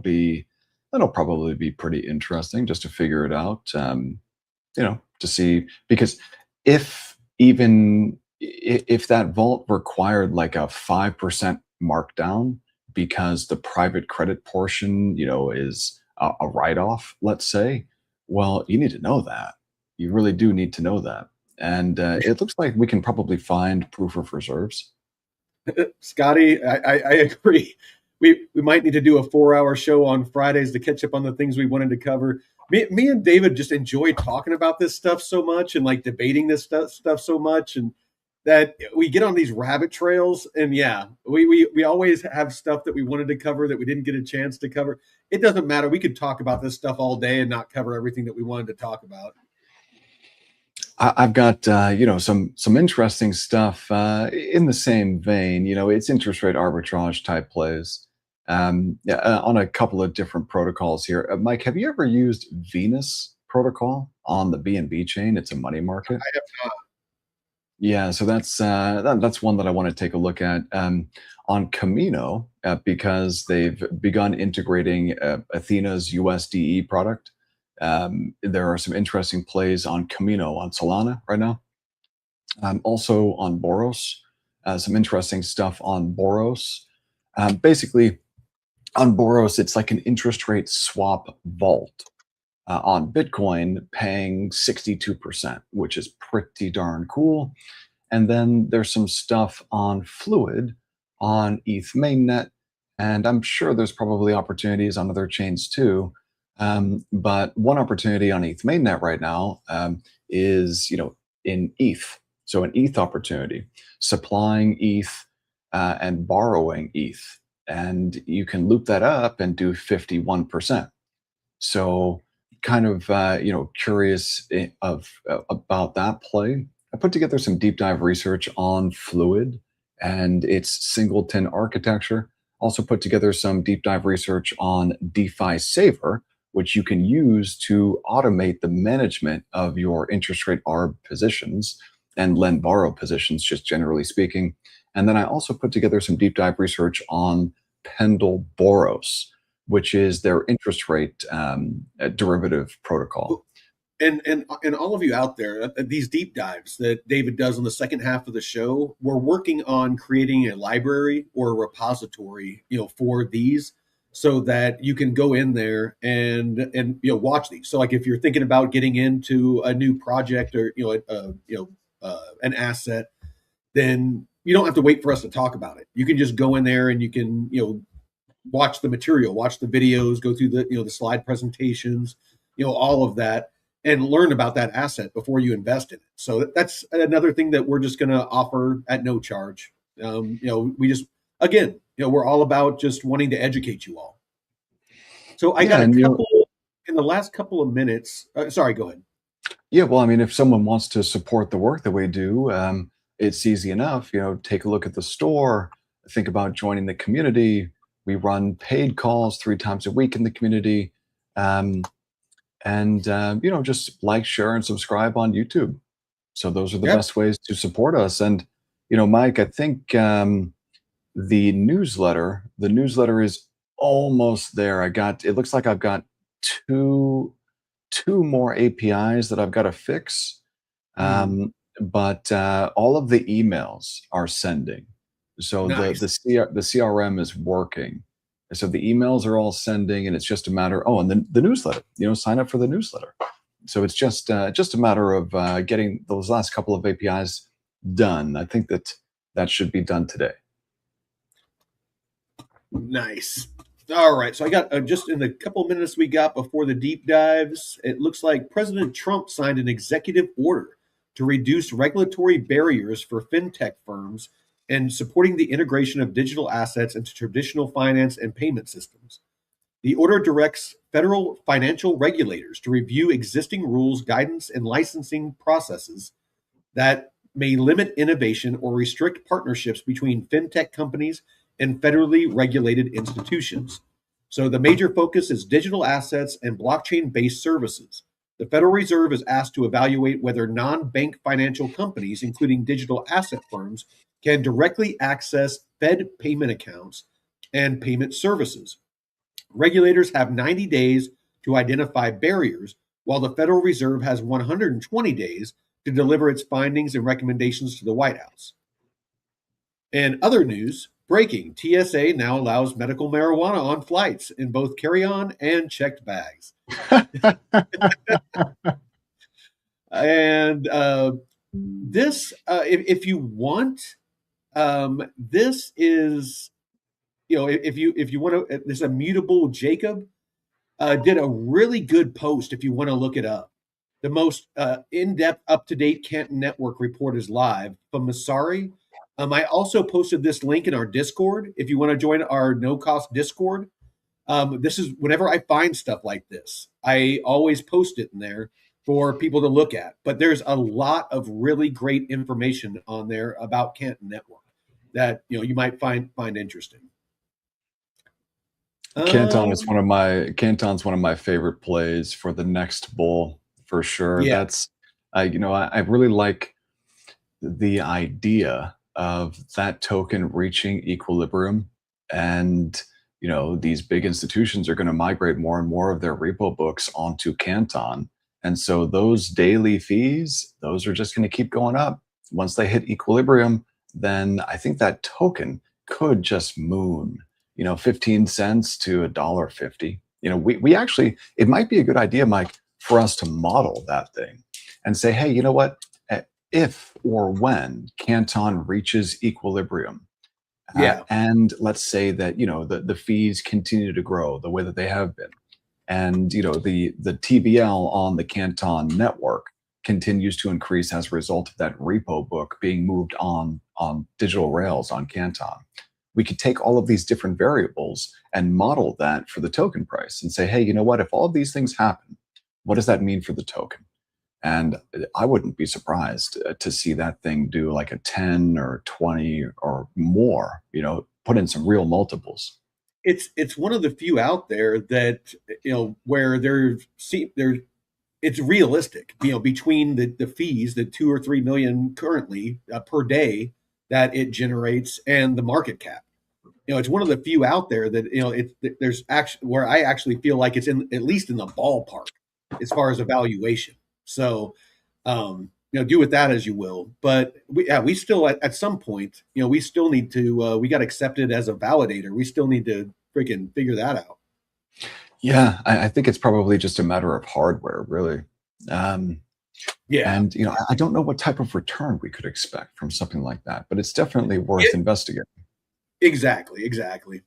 probably be pretty interesting just to figure it out. To see, because if that vault required like a 5% markdown because the private credit portion is a write-off, let's say, well, you need to know that. You really do need to know that. And it looks like we can probably find proof of reserves. Scotty, I agree. We might need to do a 4-hour show on Fridays to catch up on the things we wanted to cover. Me and David just enjoy talking about this stuff so much and like debating this stuff so much, and that we get on these rabbit trails. And yeah, we always have stuff that we wanted to cover that we didn't get a chance to cover. It doesn't matter. We could talk about this stuff all day and not cover everything that we wanted to talk about. I've got some interesting stuff in the same vein. It's interest rate arbitrage type plays. Yeah, on a couple of different protocols here. Mike, have you ever used Venus protocol on the BNB chain. It's a money market. I have not. Yeah, so that's one that I want to take a look at on Camino because they've begun integrating Athena's USDE product. There are some interesting plays on Camino on Solana right now. Also on Boros, some interesting stuff on Boros. Basically, on Boros, it's like an interest rate swap vault on Bitcoin, paying 62%, which is pretty darn cool. And then there's some stuff on Fluid on ETH mainnet. And I'm sure there's probably opportunities on other chains too. But one opportunity on ETH mainnet right now is, in ETH. So an ETH opportunity, supplying ETH and borrowing ETH. And you can loop that up and do 51%. So kind of, curious about that play. I put together some deep dive research on Fluid and its singleton architecture. Also put together some deep dive research on DeFi Saver, which you can use to automate the management of your interest rate arb positions and lend borrow positions, just generally speaking. And then I also put together some deep dive research on Pendle Boros, which is their interest rate derivative protocol. And all of you out there, these deep dives that David does on the second half of the show, we're working on creating a library or a repository, for these, so that you can go in there and watch these. So like if you're thinking about getting into a new project or an asset, then you don't have to wait for us to talk about it. You can just go in there and you can watch the material, watch the videos, go through the slide presentations, all of that, and learn about that asset before you invest in it. So that's another thing that we're just going to offer at no charge. We just, again, we're all about just wanting to educate you all. So I got a couple in the last couple of minutes. Sorry, go ahead. Yeah, well, I mean, if someone wants to support the work that we do, it's easy enough. Take a look at the store, think about joining the community. We run paid calls 3 times a week in the community. Just like, share, and subscribe on YouTube. So those are the best ways to support us. And, Mike, I think the newsletter is almost there. It looks like I've got two more APIs that I've got to fix. But all of the emails are sending. So nice. the CRM is working. So the emails are all sending, and it's just a matter. Oh, and then the newsletter. Sign up for the newsletter. So it's just a matter of getting those last couple of APIs done. I think that should be done today. Nice. All right. So I got just in the couple of minutes we got before the deep dives, it looks like President Trump signed an executive order to reduce regulatory barriers for fintech firms and supporting the integration of digital assets into traditional finance and payment systems. The order directs federal financial regulators to review existing rules, guidance, and licensing processes that may limit innovation or restrict partnerships between fintech companies and federally regulated institutions. So the major focus is digital assets and blockchain-based services. The Federal Reserve is asked to evaluate whether non-bank financial companies, including digital asset firms, can directly access Fed payment accounts and payment services. Regulators have 90 days to identify barriers, while the Federal Reserve has 120 days to deliver its findings and recommendations to the White House. And other news, breaking, TSA now allows medical marijuana on flights in both carry-on and checked bags. And this, if you want, this is, if you want to, this Immutable Jacob did a really good post if you want to look it up. The most in-depth, up-to-date Canton Network report is live from Masari. I also posted this link in our Discord. If you want to join our no-cost Discord, this is whenever I find stuff like this, I always post it in there for people to look at. But there's a lot of really great information on there about Canton Network that you might find interesting. Canton's one of my favorite plays for the next bull. for sure. Yeah, That's, I really like the idea of that token reaching equilibrium, and these big institutions are going to migrate more and more of their repo books onto Canton, and so those daily fees, those are just going to keep going up. Once they hit equilibrium, then I think that token could just moon 15 cents to $1.50. We actually, it might be a good idea, Mike, for us to model that thing and say, hey, you know what, if or when Canton reaches equilibrium, yeah, and let's say that the fees continue to grow the way that they have been, and the TVL on the Canton network continues to increase as a result of that repo book being moved on digital rails on Canton. We could take all of these different variables and model that for the token price and say, hey, you know what, if all of these things happen, what does that mean for the token? And I wouldn't be surprised to see that thing do like a 10 or 20 or more, put in some real multiples. it's one of the few out there that where there's it's realistic, between the fees, the 2 or 3 million currently per day that it generates, and the market cap. It's one of the few out there that there's actually where I actually feel like it's in at least in the ballpark as far as evaluation. So, do with that as you will. But we still at some point, we still need to we got accepted as a validator. We still need to freaking figure that out. Yeah, I think it's probably just a matter of hardware, really. Um, Yeah, and I don't know what type of return we could expect from something like that, but it's definitely worth it, investigating. exactly, exactly.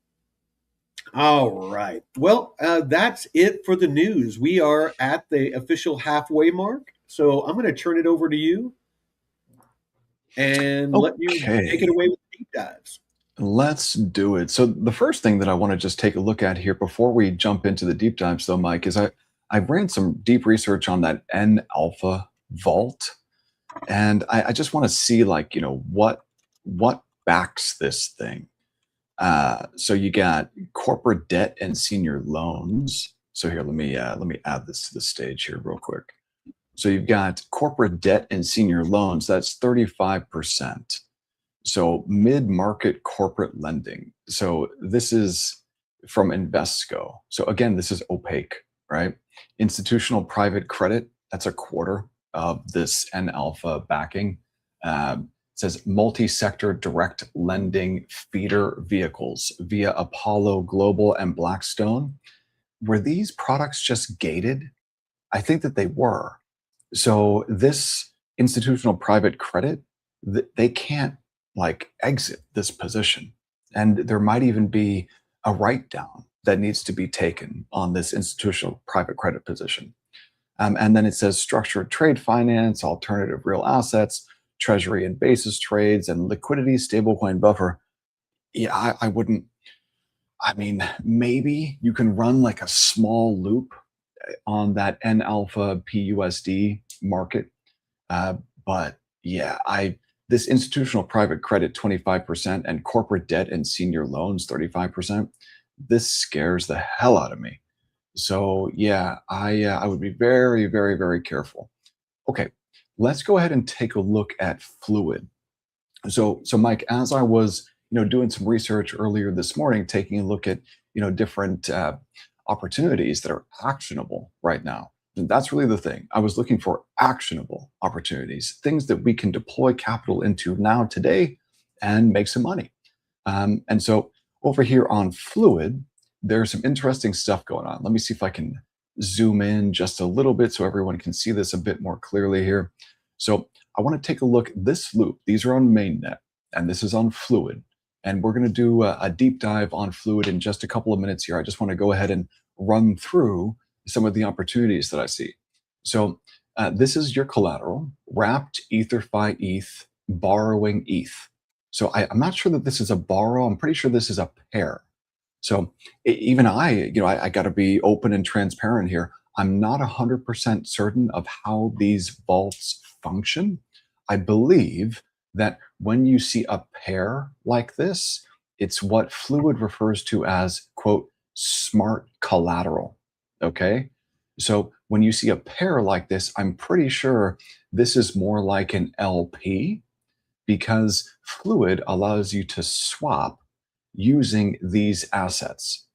All right. Well, that's it for the news. We are at the official halfway mark. So I'm going to turn it over to you and let you take it Okay, away with deep dives. let's do it. So the first thing that I want to just take a look at here before we jump into the deep dives, though, Mike, is I ran some deep research on that N alpha vault, and I just want to see, like, what backs this thing. So you got corporate debt and senior loans. So here, let me add this to the stage here real quick. So you've got corporate debt and senior loans. That's 35%. So mid-market corporate lending. So this is from Invesco. So again, this is opaque, right? Institutional private credit. That's a quarter of this N alpha backing. It says multi-sector direct lending feeder vehicles via Apollo Global and Blackstone. Were these products just gated? I think that they were. So this institutional private credit, they can't like exit this position. And there might even be a write down that needs to be taken on this institutional private credit position. And then it says structured trade finance, alternative real assets, treasury and basis trades, and liquidity stablecoin buffer. Yeah, I wouldn't. I mean, maybe you can run like a small loop on that N alpha PUSD market. Uh, but yeah, I this institutional private credit 25% and corporate debt and senior loans 35%. This scares the hell out of me. So yeah, I would be very, very, very careful. Okay, let's go ahead and take a look at Fluid. So Mike, as I was doing some research earlier this morning, taking a look at different opportunities that are actionable right now. And that's really the thing. I was looking for actionable opportunities, things that we can deploy capital into now today and make some money. And so over here on Fluid, there's some interesting stuff going on. Let me see if I can zoom in just a little bit so everyone can see this a bit more clearly here. So I want to take a look at this loop. These are on mainnet, and this is on Fluid. And we're going to do a deep dive on Fluid in just a couple of minutes here. I just want to go ahead and run through some of the opportunities that I see. So this is your collateral, wrapped EtherFi ETH, borrowing ETH. So I'm not sure that this is a borrow. I'm pretty sure this is a pair. So even I got to be open and transparent here. I'm not 100% certain of how these vaults function. I believe that when you see a pair like this, it's what Fluid refers to as, quote, smart collateral. Okay. So when you see a pair like this, I'm pretty sure this is more like an LP because Fluid allows you to swap using these assets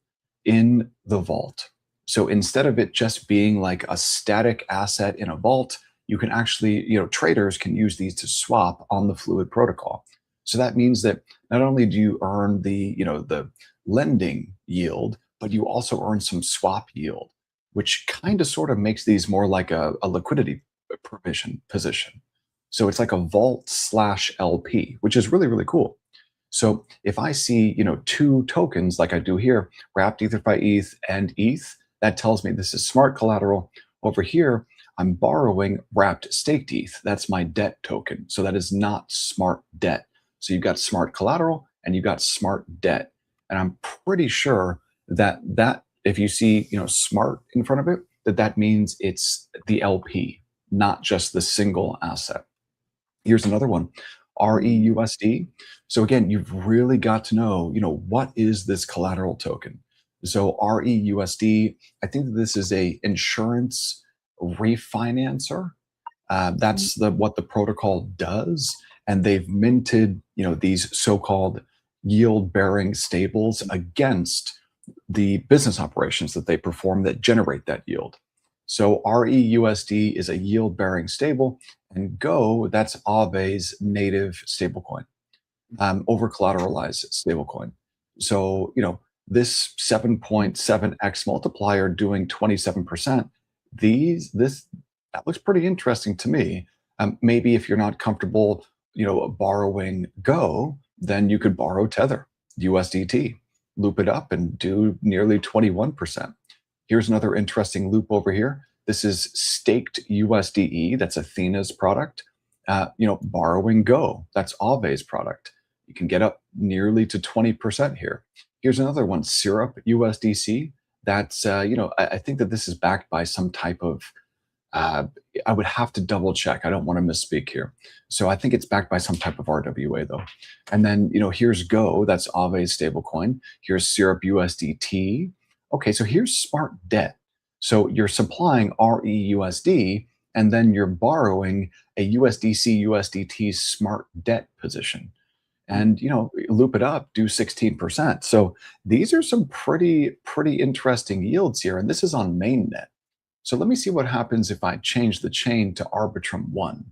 in the vault. So instead of it just being like a static asset in a vault, you can actually, traders can use these to swap on the Fluid protocol. So that means that not only do you earn the lending yield, but you also earn some swap yield, which kind of sort of makes these more like a liquidity provision position. So it's like a vault slash LP, which is really, really cool. So if I see, two tokens like I do here, wrapped EtherFi ETH and ETH, that tells me this is smart collateral. Over here, I'm borrowing wrapped staked ETH. That's my debt token. So that is not smart debt. So you've got smart collateral and you've got smart debt. And I'm pretty sure that if you see, smart in front of it, that means it's the LP, not just the single asset. Here's another one, REUSD. So again, you've really got to know, what is this collateral token? So REUSD, I think that this is a insurance refinancer. That's what the protocol does, and they've minted, these so-called yield-bearing stables against the business operations that they perform that generate that yield. So REUSD is a yield-bearing stable, and Go, that's Aave's native stablecoin, over collateralized stablecoin. So, this 7.7x multiplier doing 27%, that looks pretty interesting to me. Maybe if you're not comfortable, borrowing Go, then you could borrow Tether, USDT, loop it up and do nearly 21%. Here's another interesting loop over here. This is staked USDE. That's Athena's product. Borrowing Go. That's Aave's product. You can get up nearly to 20% here. Here's another one, Syrup USDC. That's, I think that this is backed by some type of, I would have to double check. I don't want to misspeak here. So I think it's backed by some type of RWA though. And then, here's Go. That's Aave's stablecoin. Here's Syrup USDT. Okay, so here's smart debt. So you're supplying REUSD, and then you're borrowing a USDC USDT smart debt position. And loop it up, do 16%. So these are some pretty interesting yields here. And this is on mainnet. So let me see what happens if I change the chain to Arbitrum 1.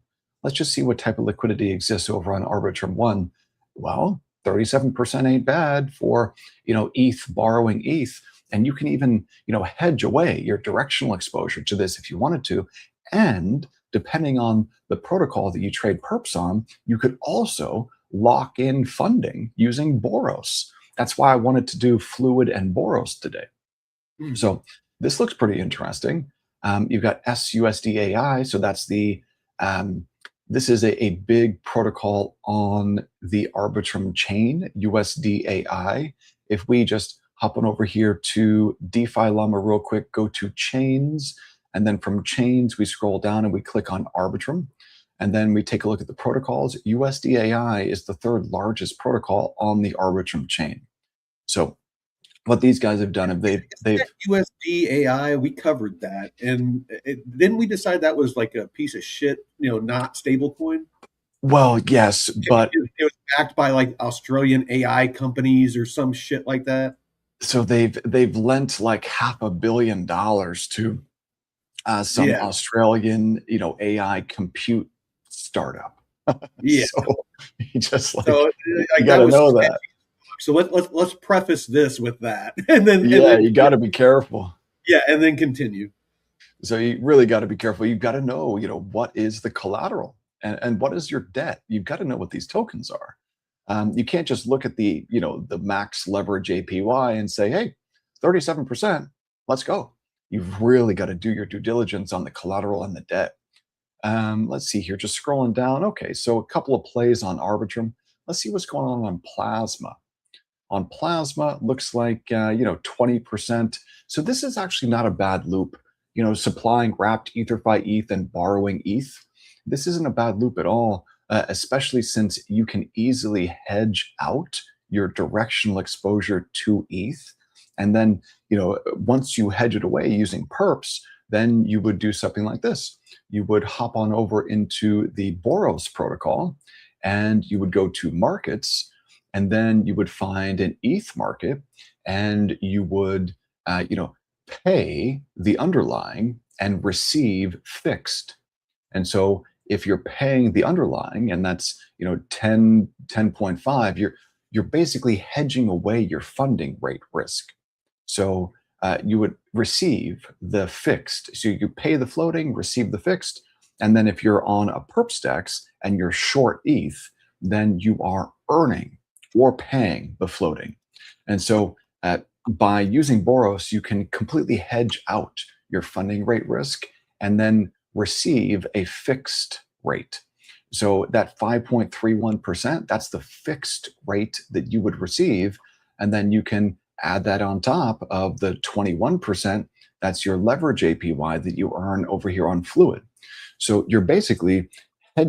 Let's just see what type of liquidity exists over on Arbitrum 1. Well, 37% ain't bad for, ETH borrowing ETH. And you can even, hedge away your directional exposure to this if you wanted to. And depending on the protocol that you trade perps on, you could also lock in funding using Boros. That's why I wanted to do Fluid and Boros today. So this looks pretty interesting. You've got SUSD-AI, so that's this is a big protocol on the Arbitrum chain, USD-AI. If we just hop on over here to DeFi Llama real quick, go to chains, and then from chains, we scroll down and we click on Arbitrum. And then we take a look at the protocols. USD-AI is the third largest protocol on the Arbitrum chain. So what these guys have done, they've USD-AI, we covered that. And didn't we decide that was like a piece of shit, not stable coin? Well, yes, but it was backed by like Australian AI companies or some shit like that. So they've lent like $500 million to some Australian, AI compute startup. Yeah. So you just like so, you got to know that. So let's preface this with that, and then you got to be careful. Yeah, and then continue. So you really got to be careful. You've got to know, what is the collateral and what is your debt. You've got to know what these tokens are. You can't just look at the max leverage APY and say, hey, 37%, let's go. You've really got to do your due diligence on the collateral and the debt. Let's see here, just scrolling down. Okay, so a couple of plays on Arbitrum. Let's see what's going on Plasma. On Plasma, looks like, 20%. So this is actually not a bad loop. Supplying wrapped EtherFi ETH and borrowing ETH. This isn't a bad loop at all. Especially since you can easily hedge out your directional exposure to ETH. And then, once you hedge it away using perps, then you would do something like this. You would hop on over into the Boros protocol and you would go to markets, and then you would find an ETH market, and you would, pay the underlying and receive fixed. And so if you're paying the underlying, and that's 10.5, you're basically hedging away your funding rate risk. So you would receive the fixed. So you pay the floating, receive the fixed. And then if you're on a perp stacks and you're short ETH, then you are earning or paying the floating. And so by using Boros, you can completely hedge out your funding rate risk and then receive a fixed rate. So that 5.31%, that's the fixed rate that you would receive. And then you can add that on top of the 21%, that's your leverage APY that you earn over here on Fluid. So you're basically,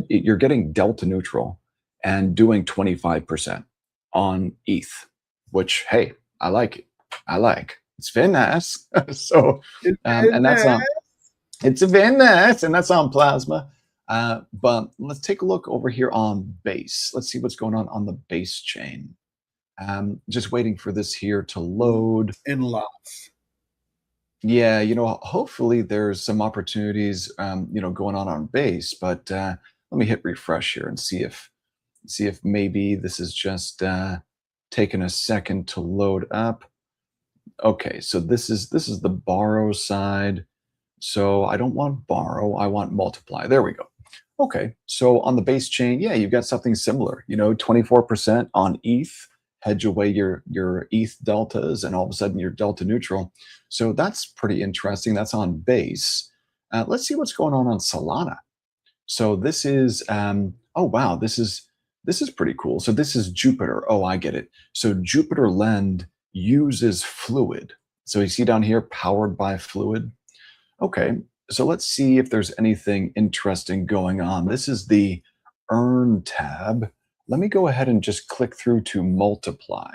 you're getting delta neutral and doing 25% on ETH, which, hey, I like it. I like. It's very nice. So, and that's on, it's very nice, and that's on Plasma. But let's take a look over here on Base. Let's see what's going on the Base chain. Just waiting for this here to load. And lots. Yeah, hopefully there's some opportunities, going on Base. But let me hit refresh here and see if maybe this is just taking a second to load up. Okay, so this is the borrow side. So I don't want borrow, I want multiply. There we go. Okay, so on the Base chain, yeah, you've got something similar. 24% on ETH, hedge away your ETH deltas, and all of a sudden you're delta neutral. So that's pretty interesting. That's on Base. Let's see what's going on Solana. So this is oh wow, this is pretty cool. So this is Jupiter. Oh, I get it. So Jupiter Lend uses Fluid. So you see down here, powered by Fluid. Okay, so let's see if there's anything interesting going on. This is the Earn tab. Let me go ahead and just click through to Multiply.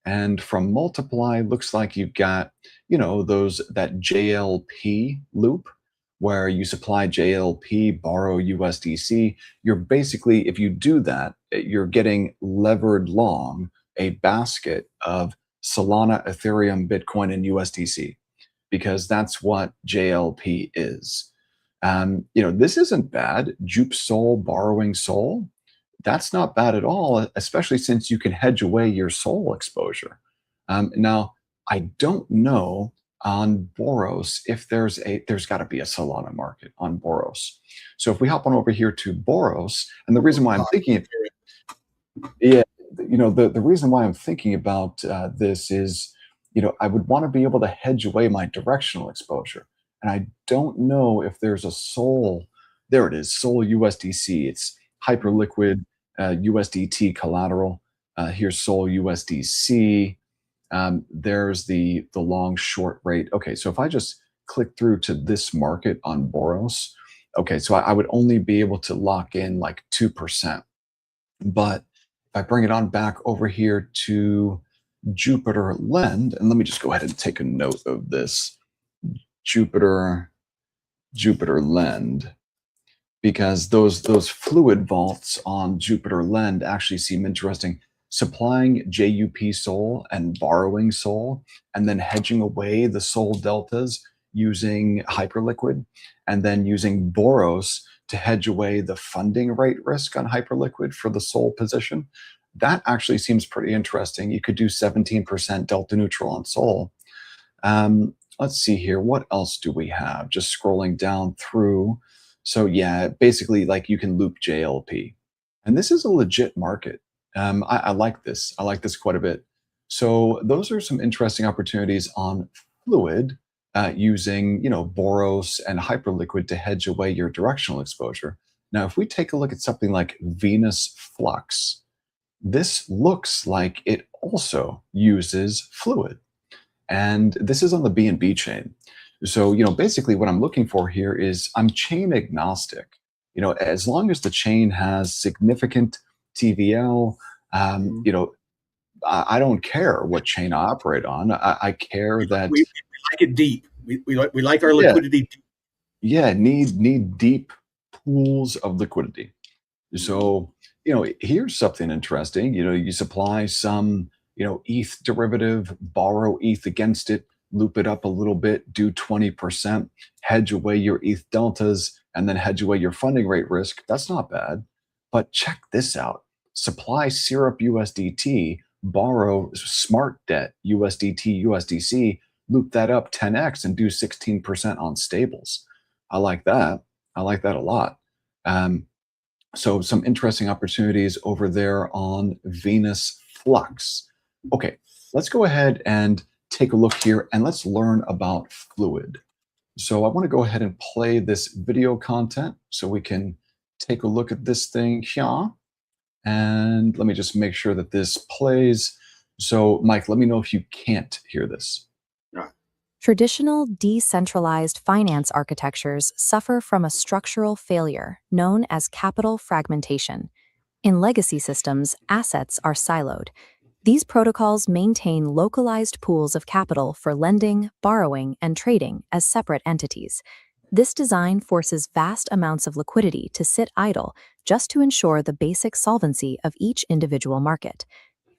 And from Multiply, looks like you've got, that JLP loop where you supply JLP, borrow USDC. You're basically, if you do that, you're getting levered long a basket of Solana, Ethereum, Bitcoin, and USDC, because that's what JLP is. This isn't bad. Jupe Sol borrowing Sol, that's not bad at all, especially since you can hedge away your Sol exposure. Now, I don't know on Boros if there's got to be a Solana market on Boros. So if we hop on over here to Boros, and the reason why I'm thinking, yeah, the reason why I'm thinking about this is, I would want to be able to hedge away my directional exposure. And I don't know if there's a Sol, there it is, Sol USDC. It's hyperliquid USDT collateral. Here's Sol USDC. There's the long short rate. Okay, so if I just click through to this market on Boros, okay, so I would only be able to lock in like 2%. But if I bring it on back over here to Jupiter Lend, and let me just go ahead and take a note of this, Jupiter Lend, because those fluid vaults on Jupiter Lend actually seem interesting. Supplying JUP Sol and borrowing Sol, and then hedging away the Sol deltas using Hyperliquid, and then using Boros to hedge away the funding rate risk on Hyperliquid for the Sol position. That actually seems pretty interesting. You could do 17% delta neutral on Sol. Let's see here. What else do we have? Just scrolling down through. So yeah, basically like you can loop JLP. And this is a legit market. I like this. I like this quite a bit. So those are some interesting opportunities on Fluid using, Boros and Hyperliquid to hedge away your directional exposure. Now, if we take a look at something like Venus Flux, this looks like it also uses Fluid. And this is on the BNB chain. So, basically what I'm looking for here is I'm chain agnostic. As long as the chain has significant TVL, I don't care what chain I operate on. I care that, We like it deep. We like our yeah, liquidity deep. yeah, need deep pools of liquidity. Mhm. So, here's something interesting. You supply some, ETH derivative, borrow ETH against it, loop it up a little bit, do 20%, hedge away your ETH deltas, and then hedge away your funding rate risk. That's not bad. But check this out. Supply syrup USDT, borrow smart debt USDT, USDC, loop that up 10x and do 16% on stables. I like that. I like that a lot. Um, so some interesting opportunities over there on Venus Flux. Okay, let's go ahead and take a look here and let's learn about Fluid. So I want to go ahead and play this video content so we can take a look at this thing here. And let me just make sure that this plays. So Mike, let me know if you can't hear this. Ah, Traditional decentralized finance architectures suffer from a structural failure known as capital fragmentation. In legacy systems, assets are siloed. These protocols maintain localized pools of capital for lending, borrowing, and trading as separate entities. This design forces vast amounts of liquidity to sit idle just to ensure the basic solvency of each individual market.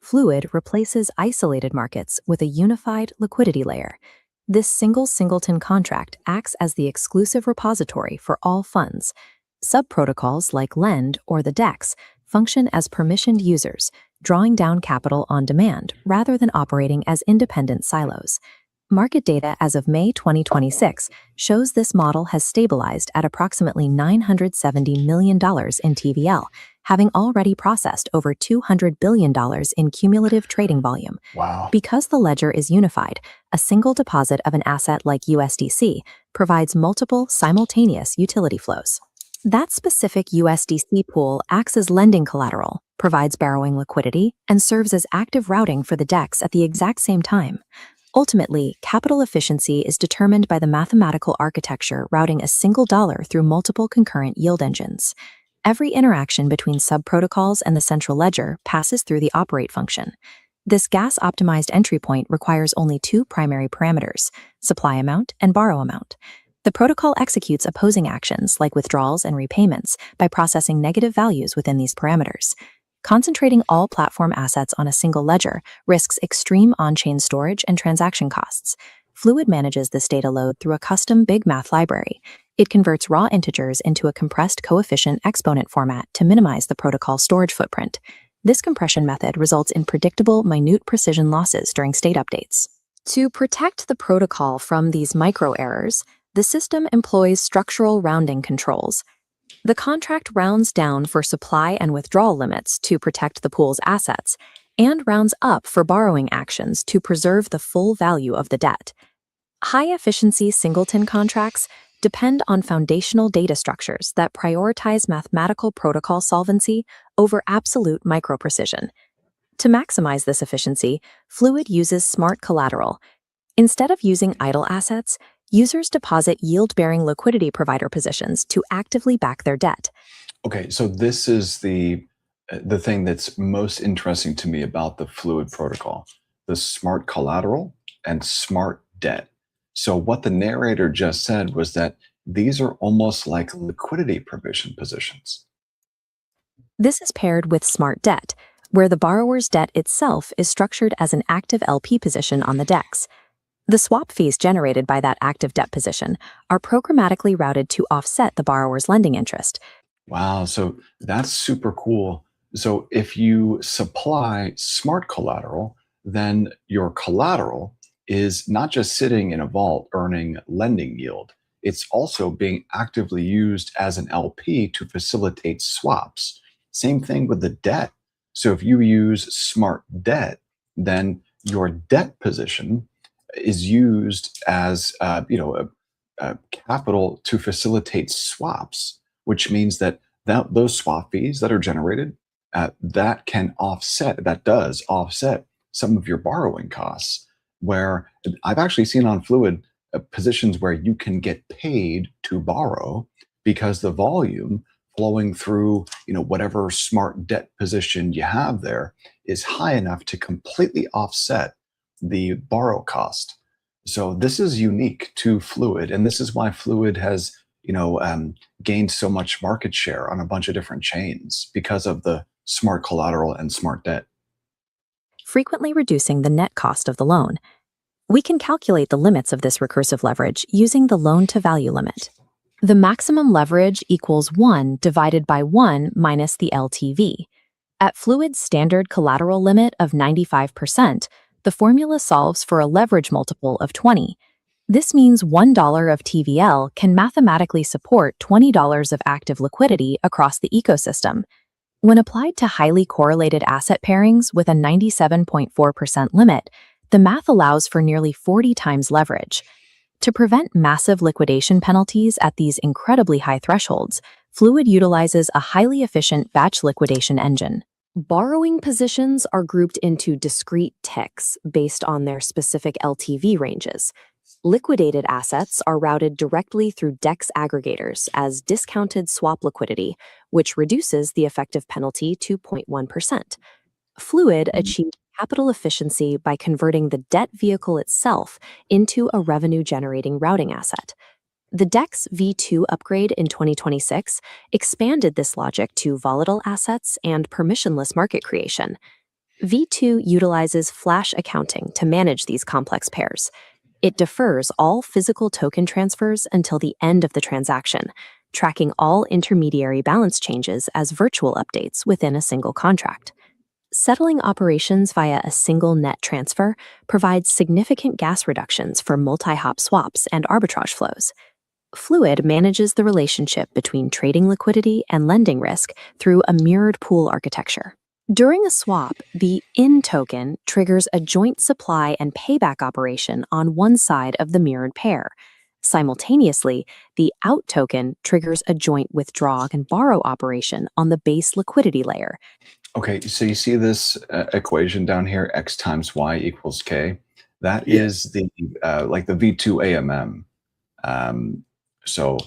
Fluid replaces isolated markets with a unified liquidity layer. This single singleton contract acts as the exclusive repository for all funds. Subprotocols like Lend or the DEX function as permissioned users, drawing down capital on demand rather than operating as independent silos. Market data as of May 2026 shows this model has stabilized at approximately $970 million in TVL, having already processed over $200 billion in cumulative trading volume. Wow. Because the ledger is unified, a single deposit of an asset like USDC provides multiple simultaneous utility flows. That specific USDC pool acts as lending collateral, provides borrowing liquidity, and serves as active routing for the DEX at the exact same time. Ultimately, capital efficiency is determined by the mathematical architecture routing a single dollar through multiple concurrent yield engines. Every interaction between subprotocols and the central ledger passes through the operate function. This gas-optimized entry point requires only two primary parameters, supply amount and borrow amount. The protocol executes opposing actions like withdrawals and repayments by processing negative values within these parameters. Concentrating all platform assets on a single ledger risks extreme on-chain storage and transaction costs. Fluid manages this data load through a custom big math library. It converts raw integers into a compressed coefficient exponent format to minimize the protocol storage footprint. This compression method results in predictable, minute precision losses during state updates. To protect the protocol from these micro errors, the system employs structural rounding controls. The contract rounds down for supply and withdrawal limits to protect the pool's assets, and rounds up for borrowing actions to preserve the full value of the debt. High-efficiency singleton contracts depend on foundational data structures that prioritize mathematical protocol solvency over absolute microprecision. To maximize this efficiency, Fluid uses smart collateral. Instead of using idle assets, users deposit yield-bearing liquidity provider positions to actively back their debt. Okay, so this is the thing that's most interesting to me about the Fluid protocol, the smart collateral and smart debt. So what the narrator just said was that these are almost like liquidity provision positions. This is paired with smart debt, where the borrower's debt itself is structured as an active LP position on the DEX. The swap fees generated by that active debt position are programmatically routed to offset the borrower's lending interest. Wow, so that's super cool. So if you supply smart collateral, then your collateral is not just sitting in a vault earning lending yield, it's also being actively used as an LP to facilitate swaps. Same thing with the debt. So if you use smart debt, then your debt position is used as a capital to facilitate swaps, which means that those swap fees that are generated, that does offset some of your borrowing costs. Where I've actually seen on Fluid positions where you can get paid to borrow because the volume flowing through, whatever smart debt position you have there is high enough to completely offset the borrow cost. So this is unique to Fluid, and this is why Fluid has, gained so much market share on a bunch of different chains because of the smart collateral and smart debt. Frequently reducing the net cost of the loan. We can calculate the limits of this recursive leverage using the loan-to-value limit. The maximum leverage equals 1 divided by 1 minus the LTV. At Fluid's standard collateral limit of 95%, the formula solves for a leverage multiple of 20. This means $1 of TVL can mathematically support $20 of active liquidity across the ecosystem. When applied to highly correlated asset pairings with a 97.4% limit, the math allows for nearly 40 times leverage. To prevent massive liquidation penalties at these incredibly high thresholds, Fluid utilizes a highly efficient batch liquidation engine. Borrowing positions are grouped into discrete ticks based on their specific LTV ranges. Liquidated assets are routed directly through DEX aggregators as discounted swap liquidity, which reduces the effective penalty to 0.1%. Fluid achieved capital efficiency by converting the debt vehicle itself into a revenue-generating routing asset. The DEX V2 upgrade in 2026 expanded this logic to volatile assets and permissionless market creation. V2 utilizes flash accounting to manage these complex pairs. It defers all physical token transfers until the end of the transaction, tracking all intermediary balance changes as virtual updates within a single contract. Settling operations via a single net transfer provides significant gas reductions for multi-hop swaps and arbitrage flows. Fluid manages the relationship between trading liquidity and lending risk through a mirrored pool architecture. During a swap, the in token triggers a joint supply and payback operation on one side of the mirrored pair. Simultaneously, the out token triggers a joint withdraw and borrow operation on the base liquidity layer. Okay, so you see this equation down here, x times y equals k. That Yeah. is the like the V2 AMM. So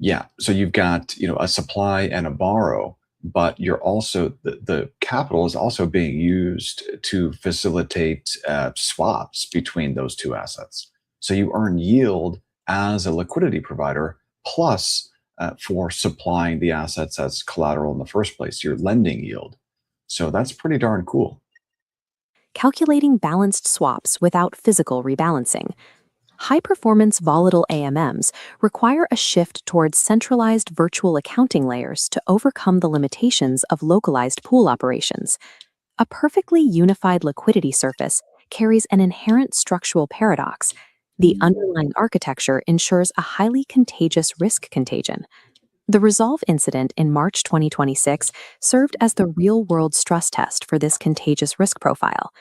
yeah, so you've got a supply and a borrow, but you're also the capital is also being used to facilitate swaps between those two assets. So you earn yield as a liquidity provider, plus for supplying the assets as collateral in the first place, your lending yield. So that's pretty darn cool. Calculating balanced swaps without physical rebalancing. High-performance volatile AMMs require a shift towards centralized virtual accounting layers to overcome the limitations of localized pool operations. A perfectly unified liquidity surface carries an inherent structural paradox. The underlying architecture ensures a highly contagious risk contagion. The Resolve incident in March 2026 served as the real-world stress test for this contagious risk profile.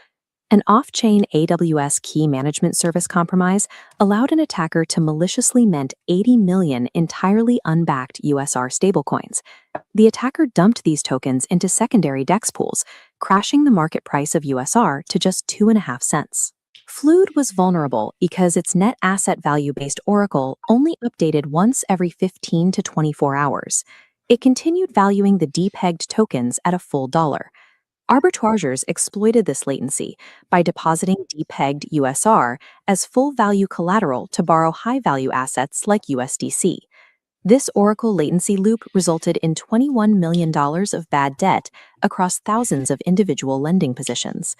An off-chain AWS key management service compromise allowed an attacker to maliciously mint 80 million entirely unbacked USR stablecoins. The attacker dumped these tokens into secondary DEX pools, crashing the market price of USR to just 2.5 cents. Fluid was vulnerable because its net asset value-based oracle only updated once every 15 to 24 hours. It continued valuing the depegged tokens at a full dollar. Arbitrageurs exploited this latency by depositing depegged USR as full value collateral to borrow high value assets like USDC. This oracle latency loop resulted in $21 million of bad debt across thousands of individual lending positions.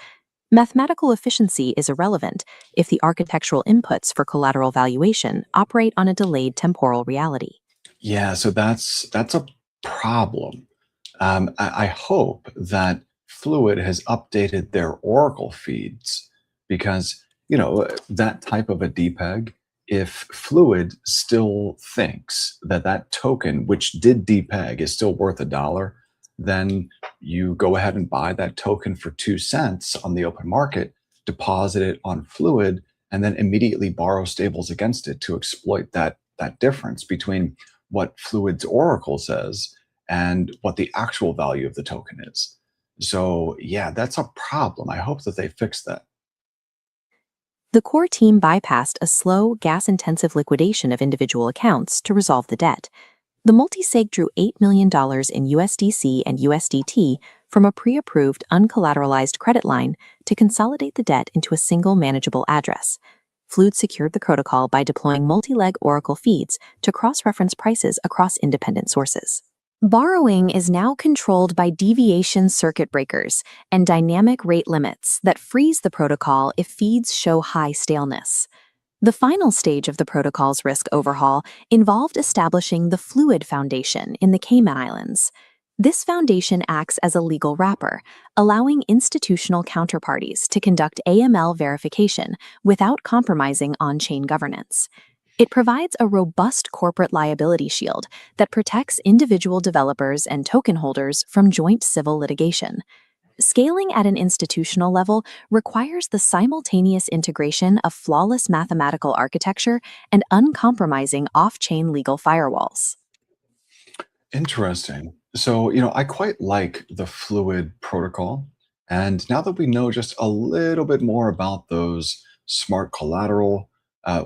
Mathematical efficiency is irrelevant if the architectural inputs for collateral valuation operate on a delayed temporal reality. Yeah, so that's a problem. I hope that Fluid has updated their Oracle feeds because that type of a depeg. If Fluid still thinks that that token, which did depeg, is still worth $1, then you go ahead and buy that token for 2 cents on the open market, deposit it on Fluid, and then immediately borrow stables against it to exploit that difference between what Fluid's Oracle says and what the actual value of the token is. So yeah, that's a problem. I hope that they fix that. The core team bypassed a slow, gas-intensive liquidation of individual accounts to resolve the debt. The multisig drew $8 million in USDC and USDT from a pre-approved uncollateralized credit line to consolidate the debt into a single manageable address. Fluid secured the protocol by deploying multi-leg Oracle feeds to cross-reference prices across independent sources. Borrowing is now controlled by deviation circuit breakers and dynamic rate limits that freeze the protocol if feeds show high staleness. The final stage of the protocol's risk overhaul involved establishing the Fluid Foundation in the Cayman Islands. This foundation acts as a legal wrapper, allowing institutional counterparties to conduct AML verification without compromising on-chain governance. It provides a robust corporate liability shield that protects individual developers and token holders from joint civil litigation. Scaling at an institutional level requires the simultaneous integration of flawless mathematical architecture and uncompromising off-chain legal firewalls. Interesting. So, I quite like the Fluid protocol. And now that we know just a little bit more about those smart collateral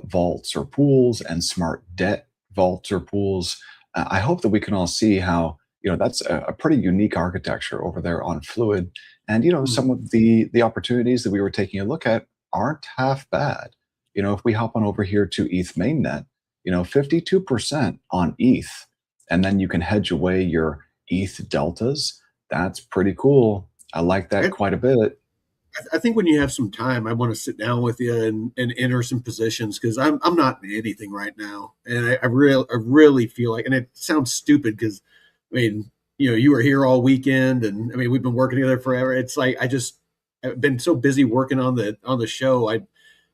vaults or pools and smart debt vaults or pools, I hope that we can all see how, that's a pretty unique architecture over there on Fluid. And, Hmm. some of the opportunities that we were taking a look at aren't half bad. If we hop on over here to ETH mainnet, 52% on ETH, and then you can hedge away your ETH deltas. That's pretty cool. I like that I, quite a bit. I think when you have some time, I want to sit down with you and enter some positions because I'm not in anything right now, and I really feel like, and it sounds stupid because, I mean, you were here all weekend, and I mean we've been working together forever. It's like I've been so busy working on the show, I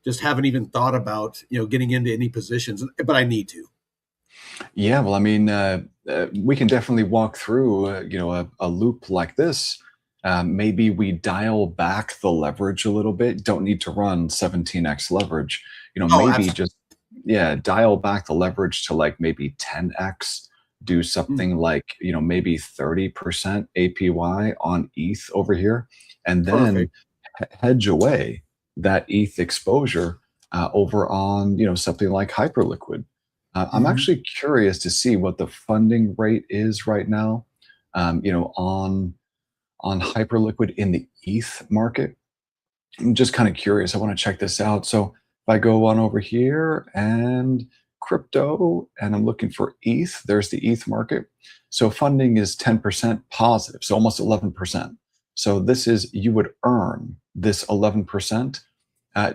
just haven't even thought about getting into any positions, but I need to. Yeah, well, I mean, we can definitely walk through, a loop like this. Maybe we dial back the leverage a little bit. Don't need to run 17x leverage. Oh, Maybe absolutely. just dial back the leverage to like maybe 10x. Do Mm, something like maybe 30% APY on ETH over here, and then perfect. hedge away that ETH exposure over on something like Hyperliquid. I'm Hmm. actually curious to see what the funding rate is right now, on Hyperliquid in the ETH market. I'm just kind of curious. I want to check this out. So if I go on over here and crypto and I'm looking for ETH, there's the ETH market. So funding is 10% positive, so almost 11%. So this is, you would earn this 11%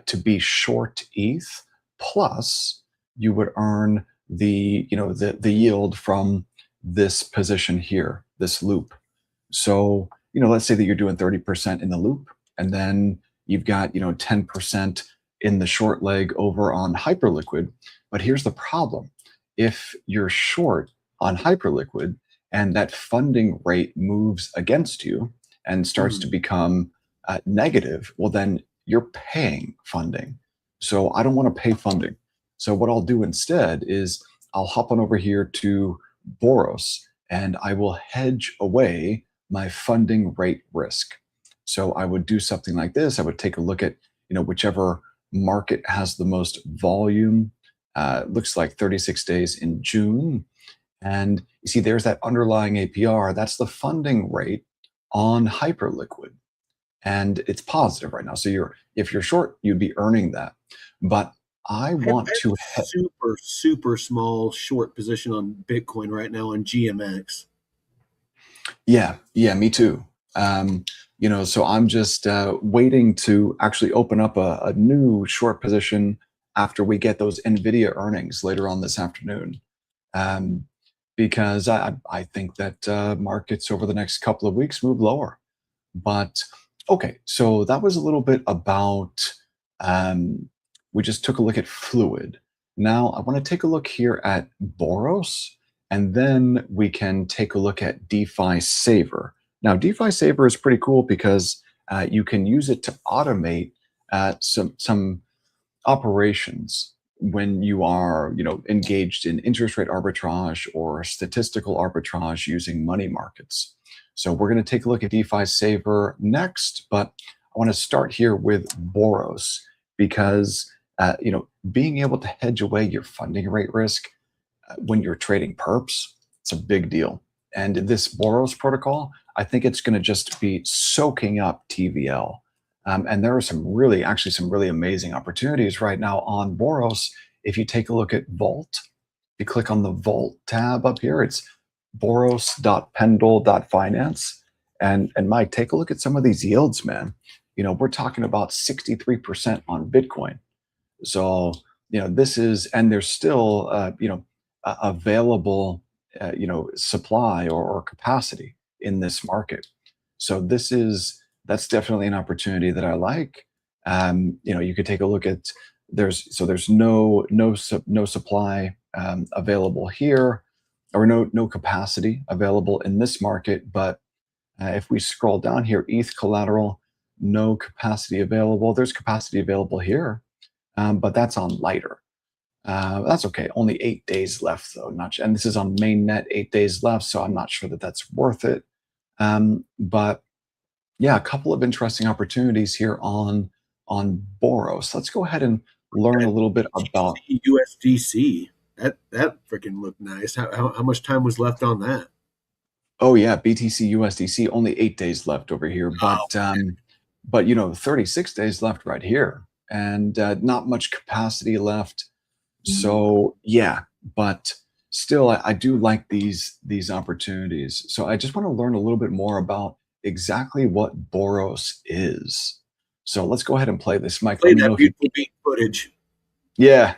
to be short ETH, plus you would earn the yield from this position here, this loop. So, let's say that you're doing 30% in the loop, and then you've got, 10% in the short leg over on Hyperliquid. But here's the problem. If you're short on Hyperliquid and that funding rate moves against you and starts to Mm. become negative, well, then you're paying funding. So I don't want to pay funding. So what I'll do instead is I'll hop on over here to Boros and I will hedge away my funding rate risk. So I would do something like this. I would take a look at, whichever market has the most volume. Looks like 36 days in June. And you see, there's that underlying APR. That's the funding rate on Hyperliquid. And it's positive right now. So if you're short, you'd be earning that. But I I want have a to super, super small short position on Bitcoin right now on GMX. Yeah, yeah, me too. So I'm just waiting to actually open up a new short position after we get those NVIDIA earnings later on this afternoon. Um, because I think that markets over the next couple of weeks move lower. But okay, so that was a little bit about, um, we just took a look at Fluid. Now I want to take a look here at Boros, and then we can take a look at DeFi Saver. Now, DeFi Saver is pretty cool because you can use it to automate some operations when you are engaged in interest rate arbitrage or statistical arbitrage using money markets. So we're going to take a look at DeFi Saver next, but I want to start here with Boros because being able to hedge away your funding rate risk when you're trading perps, It's a big deal. And this Boros protocol, I think it's going to just be soaking up TVL. And there are actually some really amazing opportunities right now on Boros. If you take a look at Vault, you click on the Vault tab up here, it's boros.pendle.finance. And Mike, take a look at some of these yields, man. We're talking about 63% on Bitcoin. So, this is, and there's still, available, supply or capacity in this market. So that's definitely an opportunity that I like. You could take a look at there's no supply available here, or no capacity available in this market. But if we scroll down here, ETH collateral, no capacity available. There's capacity available here, but that's on Lighter. That's okay. Only 8 days left, though. And this is on mainnet, 8 days left, so I'm not sure that that's worth it. But yeah, a couple of interesting opportunities here on Boros. Let's go ahead and learn a little bit about USDC. That freaking looked nice. How much time was left on that? Oh yeah, BTC USDC, only 8 days left over here, but 36 days left right here, and not much capacity left. So yeah, but still, I do like these opportunities. So I just want to learn a little bit more about exactly what Boros is. So let's go ahead and play this, Mike. Play that beautiful beat footage. Yeah.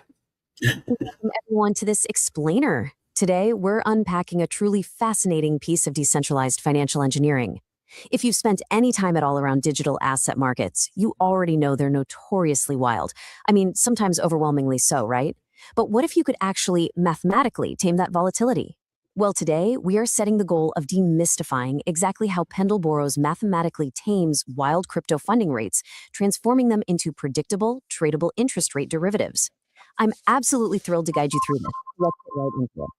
Welcome everyone to this explainer. Today, we're unpacking a truly fascinating piece of decentralized financial engineering. If you've spent any time at all around digital asset markets, you already know they're notoriously wild. I mean, sometimes overwhelmingly so, right? But what if you could actually mathematically tame that volatility? Well, today, we are setting the goal of demystifying exactly how Pendle Boros mathematically tames wild crypto funding rates, transforming them into predictable, tradable interest rate derivatives. I'm absolutely thrilled to guide you through this. Let's get right into it.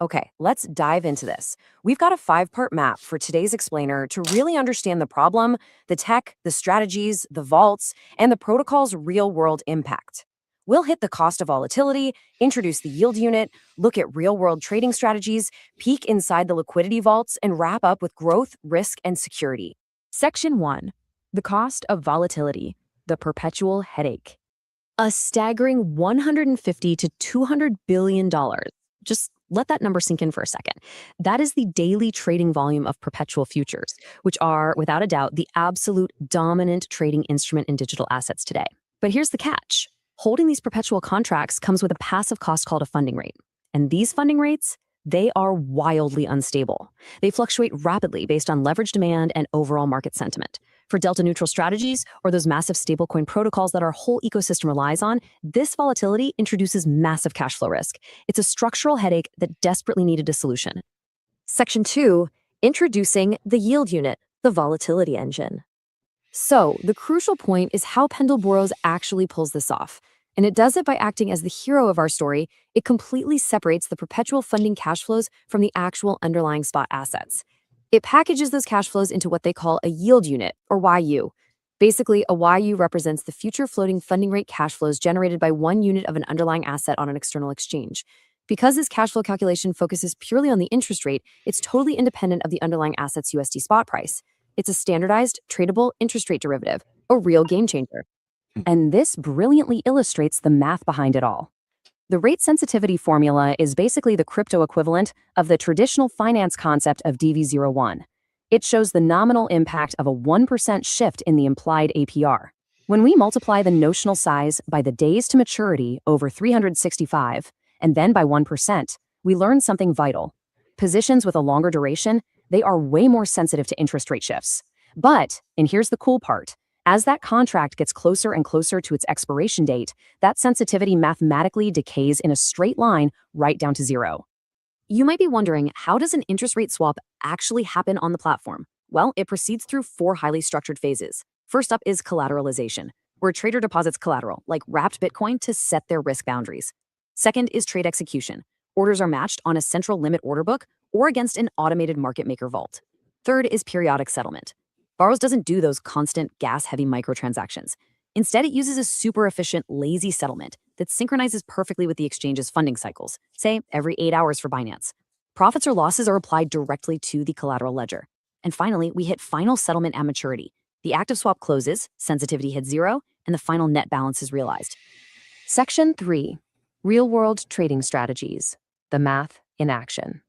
Okay, let's dive into this. We've got a 5-part map for today's explainer to really understand the problem, the tech, the strategies, the vaults, and the protocol's real-world impact. We'll hit the cost of volatility, introduce the yield unit, look at real-world trading strategies, peek inside the liquidity vaults, and wrap up with growth, risk, and security. Section 1. The cost of volatility, the perpetual headache. A staggering $150 to $200 billion. Just let that number sink in for a second. That is the daily trading volume of perpetual futures, which are, without a doubt, the absolute dominant trading instrument in digital assets today. But here's the catch. Holding these perpetual contracts comes with a passive cost called a funding rate. And these funding rates, they are wildly unstable. They fluctuate rapidly based on leverage demand and overall market sentiment. For delta-neutral strategies or those massive stablecoin protocols that our whole ecosystem relies on, this volatility introduces massive cash flow risk. It's a structural headache that desperately needed a solution. Section 2, introducing the yield unit, the volatility engine. So, the crucial point is how Pendle Boros actually pulls this off. And it does it by acting as the hero of our story. It completely separates the perpetual funding cash flows from the actual underlying spot assets. It packages those cash flows into what they call a yield unit, or YU. Basically, a YU represents the future floating funding rate cash flows generated by one unit of an underlying asset on an external exchange. Because this cash flow calculation focuses purely on the interest rate, it's totally independent of the underlying asset's USD spot price. It's a standardized, tradable interest rate derivative, a real game changer. And this brilliantly illustrates the math behind it all. The rate sensitivity formula is basically the crypto equivalent of the traditional finance concept of DV01. It shows the nominal impact of a 1% shift in the implied APR. When we multiply the notional size by the days to maturity over 365, and then by 1%, we learn something vital. Positions with a longer duration, they are way more sensitive to interest rate shifts. But, and here's the cool part, as that contract gets closer and closer to its expiration date, that sensitivity mathematically decays in a straight line right down to zero. You might be wondering, how does an interest rate swap actually happen on the platform? Well, it proceeds through 4 highly structured phases. First up is collateralization, where a trader deposits collateral, like wrapped Bitcoin, to set their risk boundaries. Second is trade execution. Orders are matched on a central limit order book or against an automated market maker vault. Third is periodic settlement. Boros doesn't do those constant gas-heavy microtransactions. Instead, it uses a super efficient, lazy settlement that synchronizes perfectly with the exchange's funding cycles, say every 8 hours for Binance. Profits or losses are applied directly to the collateral ledger. And finally, we hit final settlement at maturity. The active swap closes, sensitivity hits 0, and the final net balance is realized. Section 3. Real-world trading strategies. The math in action.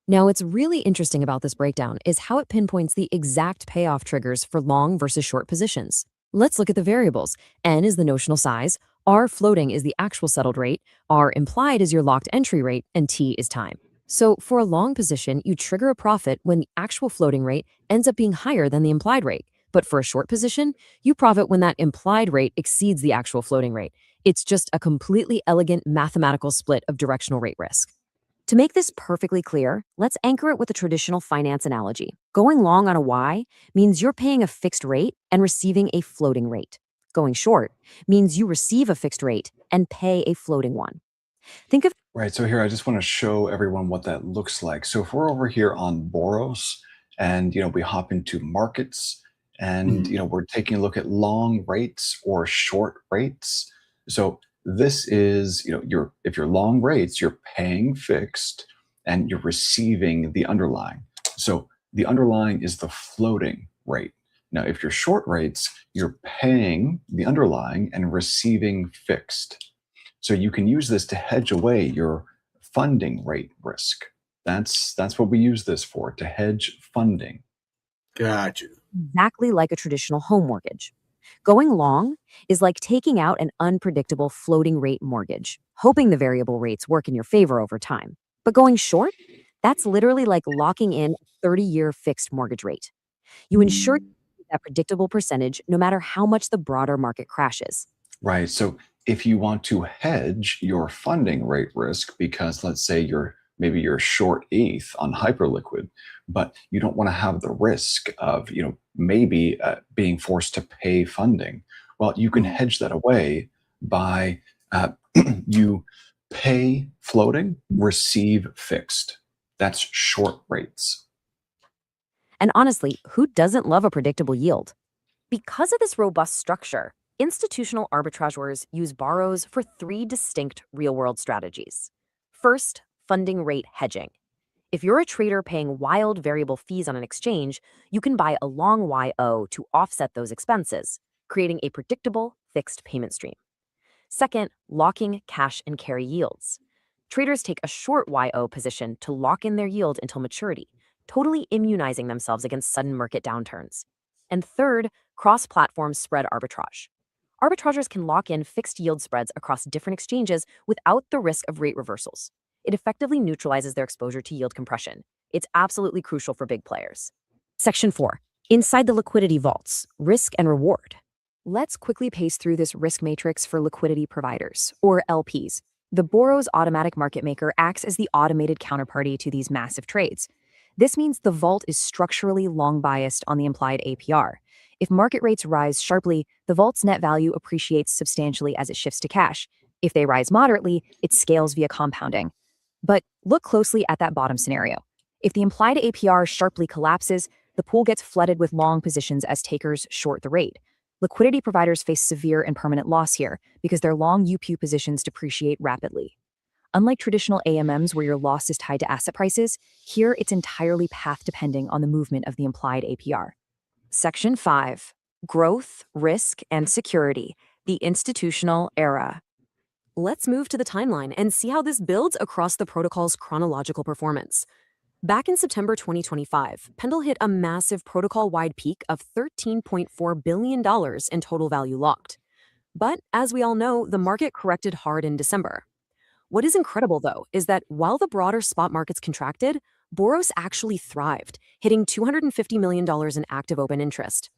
Now, what's really interesting about this breakdown is how it pinpoints the exact payoff triggers for long versus short positions. Let's look at the variables. N is the notional size, R floating is the actual settled rate, R implied is your locked entry rate, and T is time. So for a long position, you trigger a profit when the actual floating rate ends up being higher than the implied rate. But for a short position, you profit when that implied rate exceeds the actual floating rate. It's just a completely elegant mathematical split of directional rate risk. To make this perfectly clear, let's anchor it with a traditional finance analogy. Going long on a Y means you're paying a fixed rate and receiving a floating rate. Going short means you receive a fixed rate and pay a floating one. Think of Right. So here, I just want to show everyone what that looks like. So if we're over here on Boros and, we hop into markets and, Mhm. we're taking a look at long rates or short rates. So this is, if you're long rates, you're paying fixed and you're receiving the underlying. So the underlying is the floating rate. Now, if you're short rates, you're paying the underlying and receiving fixed. So you can use this to hedge away your funding rate risk. That's what we use this for, to hedge funding. Gotcha. exactly like a traditional home mortgage. Going long is like taking out an unpredictable floating rate mortgage, hoping the variable rates work in your favor over time. But going short, that's literally like locking in a 30-year fixed mortgage rate. You ensure that predictable percentage no matter how much the broader market crashes. Right. So if you want to hedge your funding rate risk, because let's say maybe you're short ETH on Hyperliquid, but you don't want to have the risk of maybe being forced to pay funding. Well, you can hedge that away by you pay floating, receive fixed. That's short rates. And honestly, who doesn't love a predictable yield? Because of this robust structure, institutional arbitrageurs use borrows for 3 distinct real-world strategies. First, funding rate hedging. If you're a trader paying wild variable fees on an exchange, you can buy a long YO to offset those expenses, creating a predictable, fixed payment stream. Second, locking cash and carry yields. Traders take a short YO position to lock in their yield until maturity, totally immunizing themselves against sudden market downturns. And third, cross-platform spread arbitrage. Arbitrageurs can lock in fixed yield spreads across different exchanges without the risk of rate reversals. It effectively neutralizes their exposure to yield compression. It's absolutely crucial for big players. Section 4. Inside the liquidity vaults, risk and reward. Let's quickly pace through this risk matrix for liquidity providers, or LPs. The Boros automatic market maker acts as the automated counterparty to these massive trades. This means the vault is structurally long biased on the implied APR. If market rates rise sharply, the vault's net value appreciates substantially as it shifts to cash. If they rise moderately, it scales via compounding. But look closely at that bottom scenario. If the implied APR sharply collapses, the pool gets flooded with long positions as takers short the rate. Liquidity providers face severe and permanent loss here because their long UPU positions depreciate rapidly. Unlike traditional AMMs where your loss is tied to asset prices, here it's entirely path-depending on the movement of the implied APR. Section 5. Growth, Risk, and Security, the Institutional Era. Let's move to the timeline and see how this builds across the protocol's chronological performance. Back in September 2025, Pendle hit a massive protocol-wide peak of $13.4 billion in total value locked. But as we all know, the market corrected hard in December. What is incredible, though, is that while the broader spot markets contracted, Boros actually thrived, hitting $250 million in active open interest.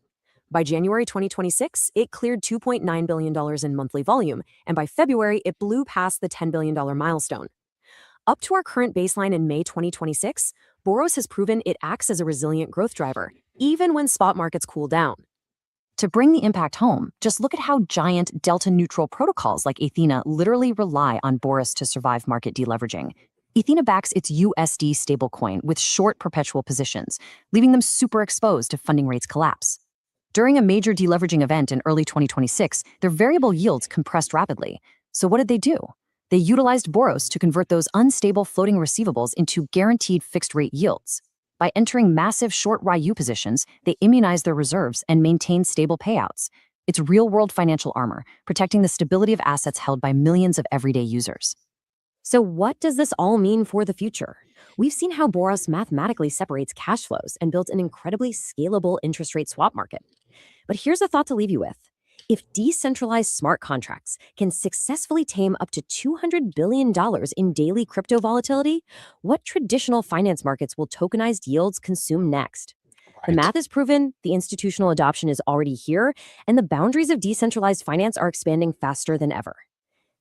By January 2026, it cleared $2.9 billion in monthly volume, and by February, it blew past the $10 billion milestone. Up to our current baseline in May 2026, Boros has proven it acts as a resilient growth driver, even when spot markets cool down. To bring the impact home, just look at how giant delta-neutral protocols like Athena literally rely on Boros to survive market deleveraging. Athena backs its USD stablecoin with short perpetual positions, leaving them super exposed to funding rates collapse. During a major deleveraging event in early 2026, their variable yields compressed rapidly. So what did they do? They utilized Boros to convert those unstable floating receivables into guaranteed fixed-rate yields. By entering massive short RYU positions, they immunize their reserves and maintain stable payouts. It's real-world financial armor, protecting the stability of assets held by millions of everyday users. So what does this all mean for the future? We've seen how Boros mathematically separates cash flows and built an incredibly scalable interest rate swap market. But here's a thought to leave you with. If decentralized smart contracts can successfully tame up to $200 billion in daily crypto volatility, what traditional finance markets will tokenized yields consume next? The Right. math is proven, the institutional adoption is already here, and the boundaries of decentralized finance are expanding faster than ever.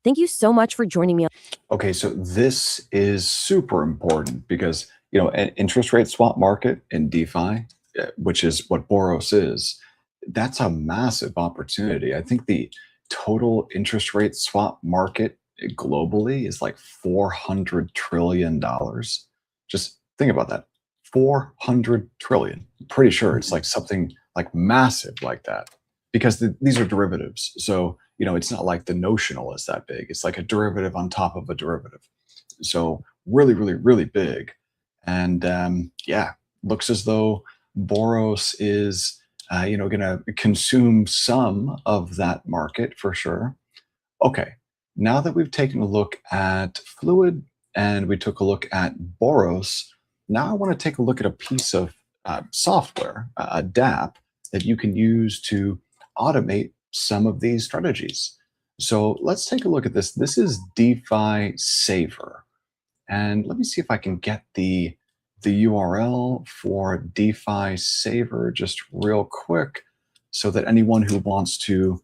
Thank you so much for joining me. Okay, so this is super important because, an interest rate swap market in DeFi, which is what Boros is, that's a massive opportunity. I think the total interest rate swap market globally is like $400 trillion. Just think about that. 400 trillion. I'm pretty sure it's like something like massive like that because these are derivatives. So, it's not like the notional is that big. It's like a derivative on top of a derivative. So really, really, really big. And yeah, looks as though Boros is, going to consume some of that market for sure. Okay, now that we've taken a look at Fluid and we took a look at Boros, now I want to take a look at a piece of software, a dApp that you can use to automate some of these strategies. So let's take a look at this. This is DeFi Saver. And let me see if I can get the URL for DeFi Saver just real quick so that anyone who wants to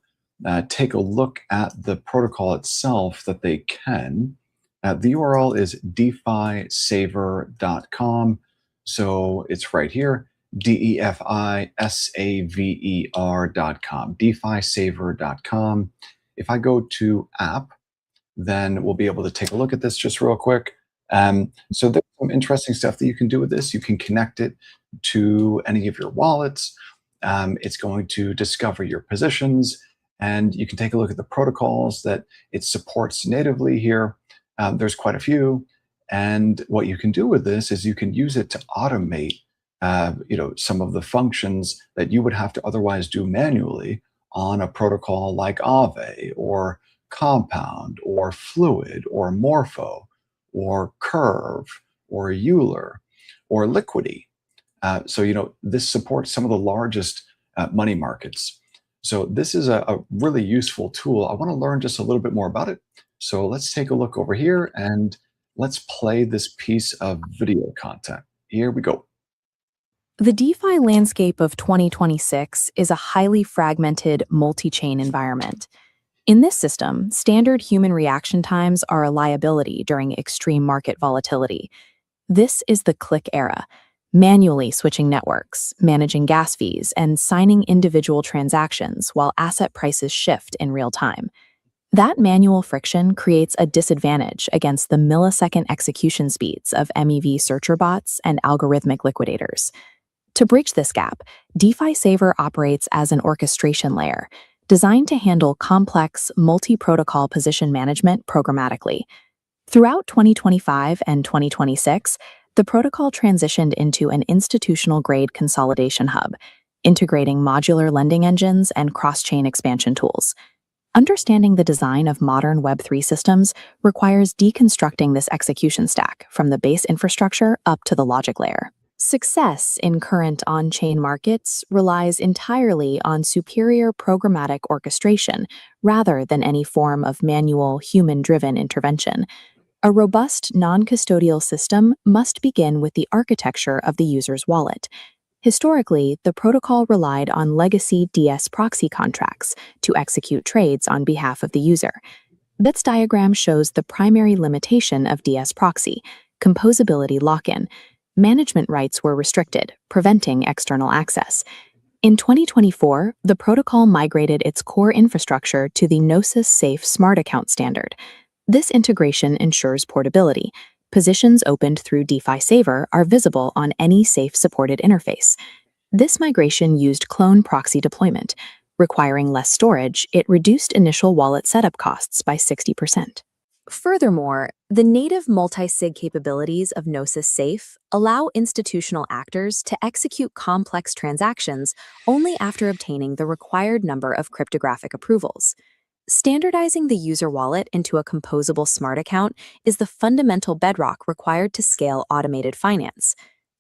take a look at the protocol itself that they can. The URL is defisaver.com. So it's right here, defisaver.com, defisaver.com. If I go to app, then we'll be able to take a look at this just real quick. So there's some interesting stuff that you can do with this. You can connect it to any of your wallets. It's going to discover your positions, and you can take a look at the protocols that it supports natively here. There's quite a few. And what you can do with this is you can use it to automate some of the functions that you would have to otherwise do manually on a protocol like Aave or Compound or Fluid or Morpho or Curve or Euler or Liquidity. So this supports some of the largest money markets. So this is a really useful tool. I want to learn just a little bit more about it. So let's take a look over here and let's play this piece of video content. Here we go. The DeFi landscape of 2026 is a highly fragmented, multi-chain environment. In this system, standard human reaction times are a liability during extreme market volatility. This is the click era, manually switching networks, managing gas fees, and signing individual transactions while asset prices shift in real time. That manual friction creates a disadvantage against the millisecond execution speeds of MEV searcher bots and algorithmic liquidators. To bridge this gap, DeFi Saver operates as an orchestration layer, designed to handle complex, multi-protocol position management programmatically. Throughout 2025 and 2026, the protocol transitioned into an institutional-grade consolidation hub, integrating modular lending engines and cross-chain expansion tools. Understanding the design of modern Web3 systems requires deconstructing this execution stack from the base infrastructure up to the logic layer. Success in current on-chain markets relies entirely on superior programmatic orchestration rather than any form of manual, human-driven intervention. A robust non-custodial system must begin with the architecture of the user's wallet. Historically, the protocol relied on legacy DS proxy contracts to execute trades on behalf of the user. This diagram shows the primary limitation of DS proxy, composability lock-in. Management rights were restricted, preventing external access. In 2024, the protocol migrated its core infrastructure to the Gnosis Safe Smart Account standard. This integration ensures portability. Positions opened through DeFi Saver are visible on any safe-supported interface. This migration used clone proxy deployment. Requiring less storage, it reduced initial wallet setup costs by 60%. Furthermore, the native multi-sig capabilities of Gnosis Safe allow institutional actors to execute complex transactions only after obtaining the required number of cryptographic approvals. Standardizing the user wallet into a composable smart account is the fundamental bedrock required to scale automated finance.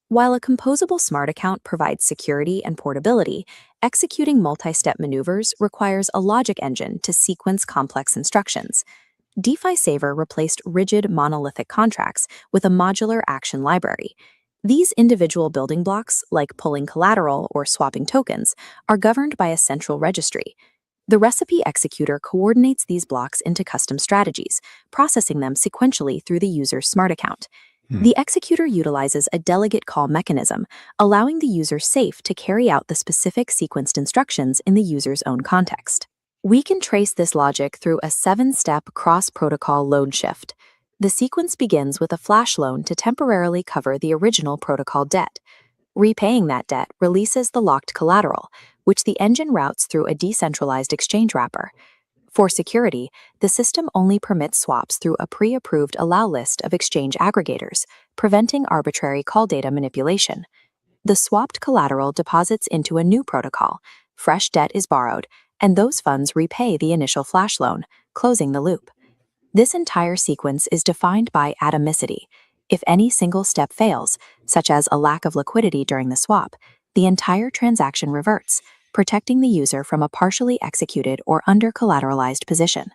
While a composable smart account provides security and portability, executing multi-step maneuvers requires a logic engine to sequence complex instructions. DeFi Saver replaced rigid monolithic contracts with a modular action library. These individual building blocks, like pulling collateral or swapping tokens, are governed by a central registry. The recipe executor coordinates these blocks into custom strategies, processing them sequentially through the user's smart account. The executor utilizes a delegate call mechanism, allowing the user safe to carry out the specific sequenced instructions in the user's own context. We can trace this logic through a 7-step cross-protocol loan shift. The sequence begins with a flash loan to temporarily cover the original protocol debt. Repaying that debt releases the locked collateral, which the engine routes through a decentralized exchange wrapper. For security, the system only permits swaps through a pre-approved allow list of exchange aggregators, preventing arbitrary call data manipulation. The swapped collateral deposits into a new protocol, fresh debt is borrowed, and those funds repay the initial flash loan, closing the loop. This entire sequence is defined by atomicity. If any single step fails, such as a lack of liquidity during the swap, the entire transaction reverts, protecting the user from a partially executed or under-collateralized position.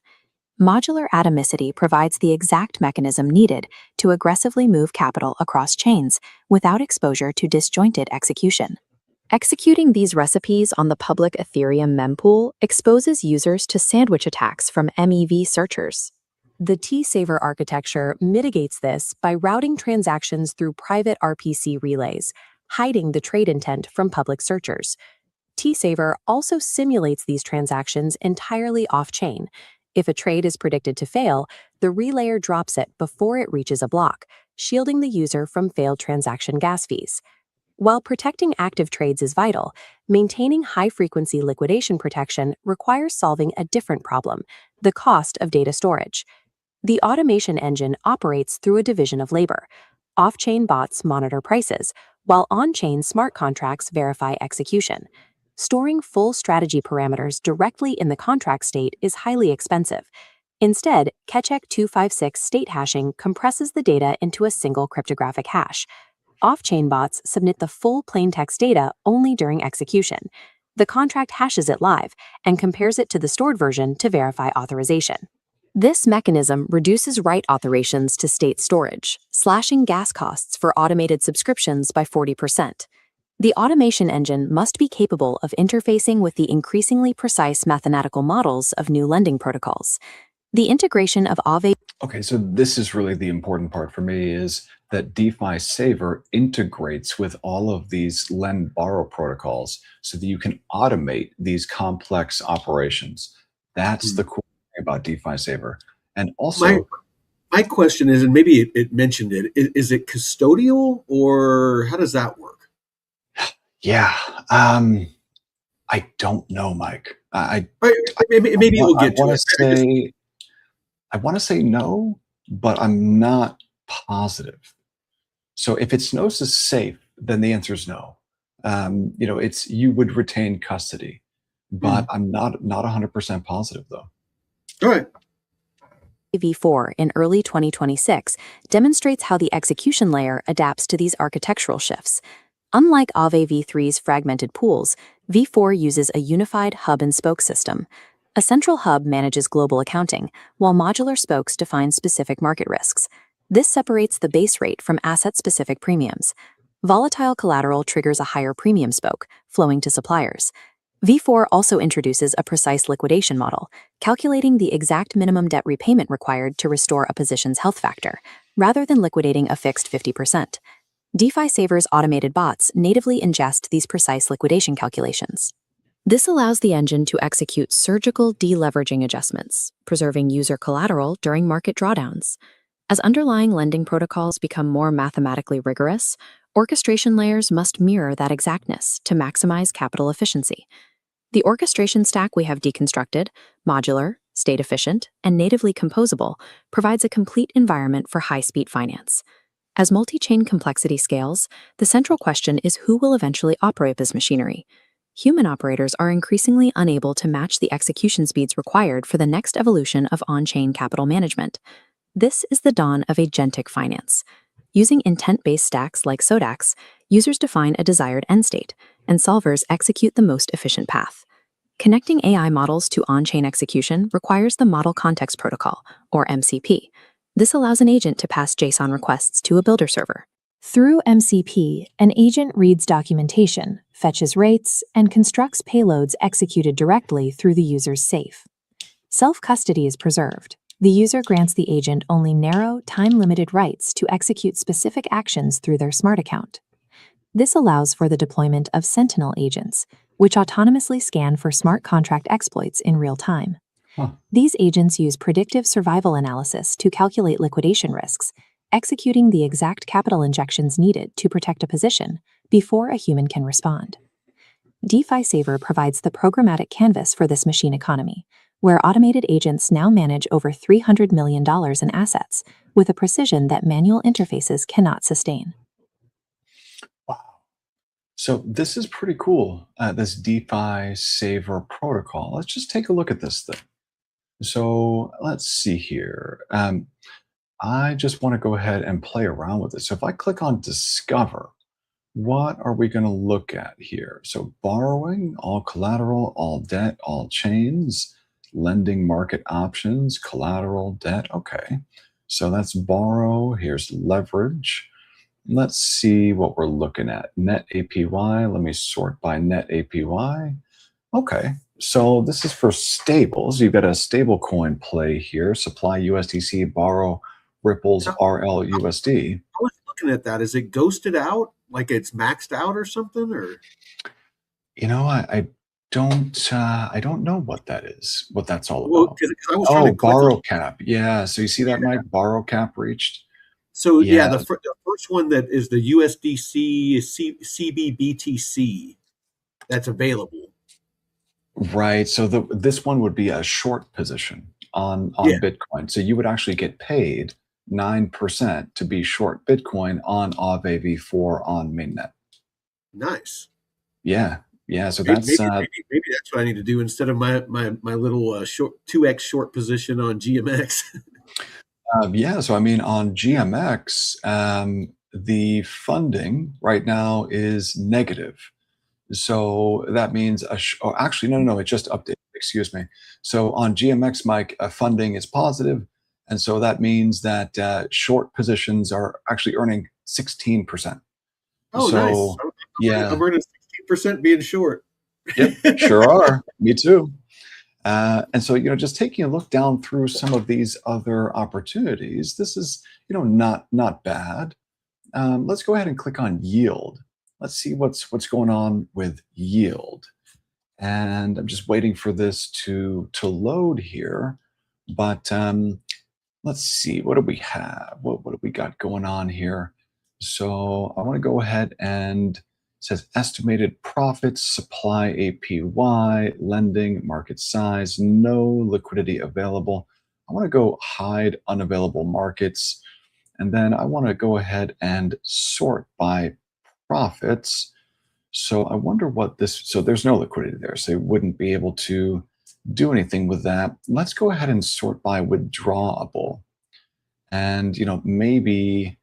Modular atomicity provides the exact mechanism needed to aggressively move capital across chains without exposure to disjointed execution. Executing these recipes on the public Ethereum mempool exposes users to sandwich attacks from MEV searchers. The T-Saver architecture mitigates this by routing transactions through private RPC relays, hiding the trade intent from public searchers. T-Saver also simulates these transactions entirely off-chain. If a trade is predicted to fail, the relayer drops it before it reaches a block, shielding the user from failed transaction gas fees. While protecting active trades is vital, maintaining high-frequency liquidation protection requires solving a different problem: the cost of data storage. The automation engine operates through a division of labor. Off-chain bots monitor prices, while on-chain smart contracts verify execution. Storing full strategy parameters directly in the contract state is highly expensive. Instead, Kechek 256 state hashing compresses the data into a single cryptographic hash. Off-chain bots submit the full plaintext data only during execution. The contract hashes it live and compares it to the stored version to verify authorization. This mechanism reduces write authorizations to state storage, slashing gas costs for automated subscriptions by 40%. The automation engine must be capable of interfacing with the increasingly precise mathematical models of new lending protocols. The integration of Aave. Okay, so this is really the important part for me, is that DeFi Saver integrates with all of these lend-borrow protocols so that you can automate these complex operations. That's the cool thing about DeFi Saver. And also, my question is, and maybe it mentioned it, is it custodial, or how does that work? yeah, I don't know, Mike. Maybe we'll get to it. I want to say no, but I'm not positive. So if it's Gnosis safe, then the answer is no. It's you would retain custody, but I'm not 100% positive though. All right. V4 in early 2026 demonstrates how the execution layer adapts to these architectural shifts. Unlike Aave v3's fragmented pools, v4 uses a unified hub-and-spoke system. A central hub manages global accounting, while modular spokes define specific market risks. This separates the base rate from asset-specific premiums. Volatile collateral triggers a higher premium spoke, flowing to suppliers. v4 also introduces a precise liquidation model, calculating the exact minimum debt repayment required to restore a position's health factor, rather than liquidating a fixed 50%. DeFi Saver's automated bots natively ingest these precise liquidation calculations. This allows the engine to execute surgical deleveraging adjustments, preserving user collateral during market drawdowns. As underlying lending protocols become more mathematically rigorous, orchestration layers must mirror that exactness to maximize capital efficiency. The orchestration stack we have deconstructed, modular, state efficient, and natively composable, provides a complete environment for high-speed finance. As multi-chain complexity scales, the central question is who will eventually operate this machinery. Human operators are increasingly unable to match the execution speeds required for the next evolution of on-chain capital management. This is the dawn of agentic finance. Using intent-based stacks like Sodax, users define a desired end state, and solvers execute the most efficient path. Connecting AI models to on-chain execution requires the Model Context Protocol, or MCP. This allows an agent to pass JSON requests to a builder server. Through MCP, an agent reads documentation, fetches rates, and constructs payloads executed directly through the user's safe. Self-custody is preserved. The user grants the agent only narrow, time-limited rights to execute specific actions through their smart account. This allows for the deployment of Sentinel agents, which autonomously scan for smart contract exploits in real time. These agents use predictive survival analysis to calculate liquidation risks, executing the exact capital injections needed to protect a position before a human can respond. DeFi Saver provides the programmatic canvas for this machine economy, where automated agents now manage over $300 million in assets with a precision that manual interfaces cannot sustain. Wow. So this is pretty cool, this DeFi Saver protocol. Let's just take a look at this thing. So let's see here. I just want to go ahead and play around with it. So if I click on Discover, what are we going to look at here? So borrowing, all collateral, all debt, all chains, lending market options, collateral, debt. Okay. So that's borrow. Here's leverage. Let's see what we're looking at. Net APY. Let me sort by net APY. Okay. So this is for stables. You've got a stable coin play here. Supply USDC, borrow Ripple's RLUSD. I was looking at that. Is it ghosted out? Like it's maxed out or something? Or I don't know what that is, what that's all about. 'cause I was trying to click borrow on. cap. Yeah. So you see that, Mike? Borrow cap reached. So Yeah. the first one that is the USDC CBBTC that's available. Right. So this one would be a short position on Yeah. Bitcoin. So you would actually get paid 9% to be short Bitcoin on AAV4 on mainnet. Nice. Yeah. Yeah. So Maybe that's that's what I need to do instead of my little short 2x short position on GMX. yeah. So I mean, on GMX, the funding right now is negative. So that means actually, no, it just updated. Excuse me. So on GMX, Mike, funding is positive, and so that means that short positions are actually earning 16%. Oh, So nice. yeah, I'm earning 16% being short. yep, sure are. Me too. And so just taking a look down through some of these other opportunities, this is not bad. Let's go ahead and click on yield. Let's see what's going on with yield. And I'm just waiting for this to load here. But let's see, what do we have? What do we got going on here? So I want to go ahead and it says estimated profits, supply APY, lending, market size, no liquidity available. I want to go hide unavailable markets. And then I want to go ahead and sort by profits. So I wonder what so there's no liquidity there, so you wouldn't be able to do anything with that. Let's go ahead and sort by withdrawable. And, maybe,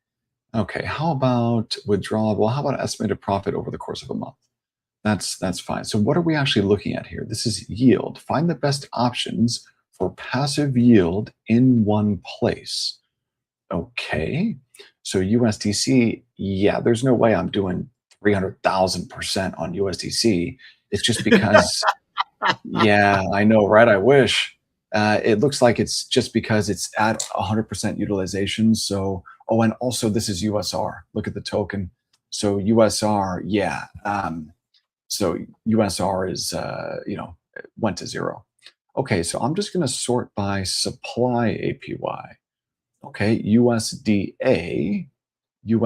okay, how about withdrawable? How about estimated profit over the course of a month? That's fine. So what are we actually looking at here? This is yield. Find the best options for passive yield in one place. Okay. So USDC, yeah, there's no way I'm doing 300,000% on USDC. It's just because, yeah, I know, right? I wish. It looks like it's just because it's at 100% utilization. So, and also this is USR. Look at the token. So USR, yeah. So USR is, went to zero. Okay, so I'm just going to sort by supply APY. Okay, USDA,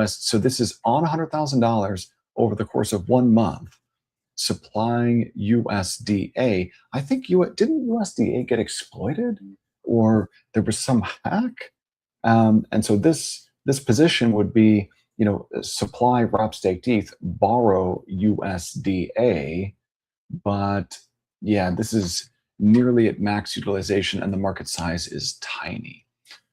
so this is on $100,000 over the course of 1 month. supplying USDA. I think didn't USDA get exploited, or there was some hack? And so this position would be, supply wrap staked ETH, borrow USDA, but yeah, this is nearly at max utilization and the market size is tiny.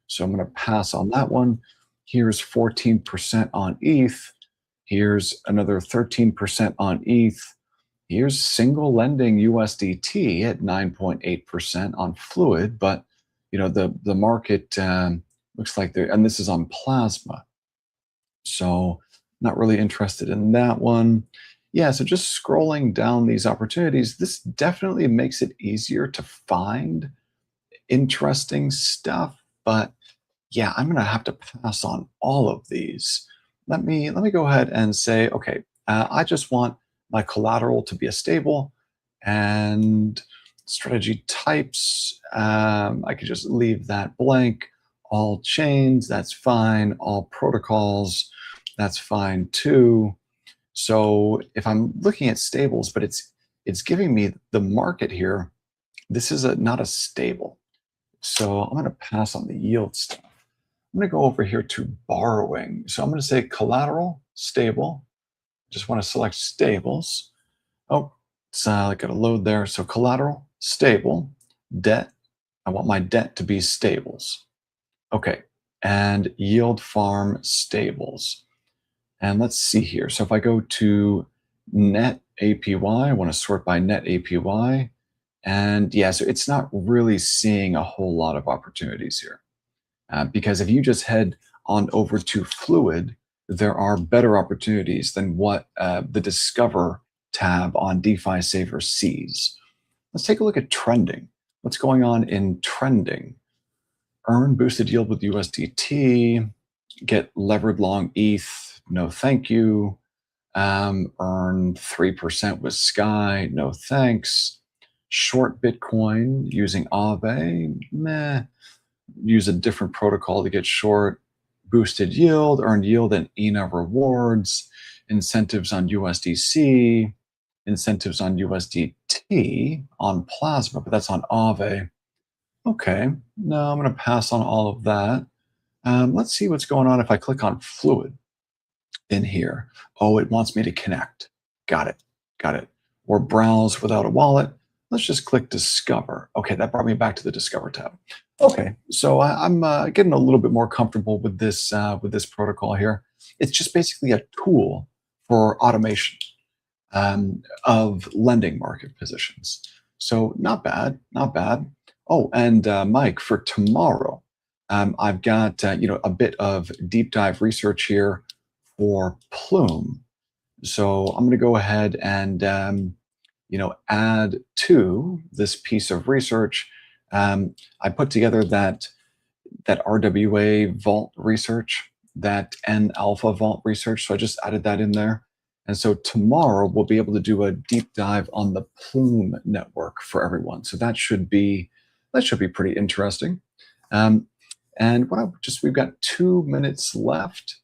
So I'm going to pass on that one. Here's 14% on ETH. Here's another 13% on ETH. Here's single lending USDT at 9.8% on Fluid, but the market looks like and this is on Plasma. So not really interested in that one. Yeah, so just scrolling down these opportunities, this definitely makes it easier to find interesting stuff, but yeah, I'm gonna have to pass on all of these. Let me go ahead and say, okay, I just want my collateral to be a stable, and strategy types, I could just leave that blank. All chains, that's fine. All protocols, that's fine too. So if I'm looking at stables, but it's giving me the market here, this is not a stable. So I'm going to pass on the yield stuff. I'm going to go over here to borrowing. So I'm going to say collateral, stable. Just want to select stables. Oh, it's got to load there. So collateral, stable, debt. I want my debt to be stables. Okay, and yield farm stables. And let's see here. So if I go to net APY, I want to sort by net APY. And yeah, so it's not really seeing a whole lot of opportunities here. Because if you just head on over to Fluid, there are better opportunities than what the Discover tab on DeFi Saver sees. Let's take a look at trending. What's going on in trending? Earn boosted yield with USDT, get levered long ETH, no thank you. Earn 3% with Sky, no thanks. Short Bitcoin using Aave, meh. Use a different protocol to get short. Boosted yield, earn yield and ENA rewards, incentives on USDC, incentives on USDT on Plasma, but that's on Aave. Okay, no, I'm going to pass on all of that. Let's see what's going on if I click on Fluid in here. Oh, it wants me to connect. Got it. Or browse without a wallet. Let's just click Discover. Okay, that brought me back to the Discover tab. Okay, so I'm getting a little bit more comfortable with this protocol here. It's just basically a tool for automation of lending market positions. So not bad. Oh, and Mike, for tomorrow, I've got a bit of deep dive research here for Plume. So I'm going to go ahead and add to this piece of research. I put together that RWA vault research, that N alpha vault research. So I just added that in there. And so tomorrow we'll be able to do a deep dive on the Plume network for everyone. So that should be pretty interesting. And we've got 2 minutes left.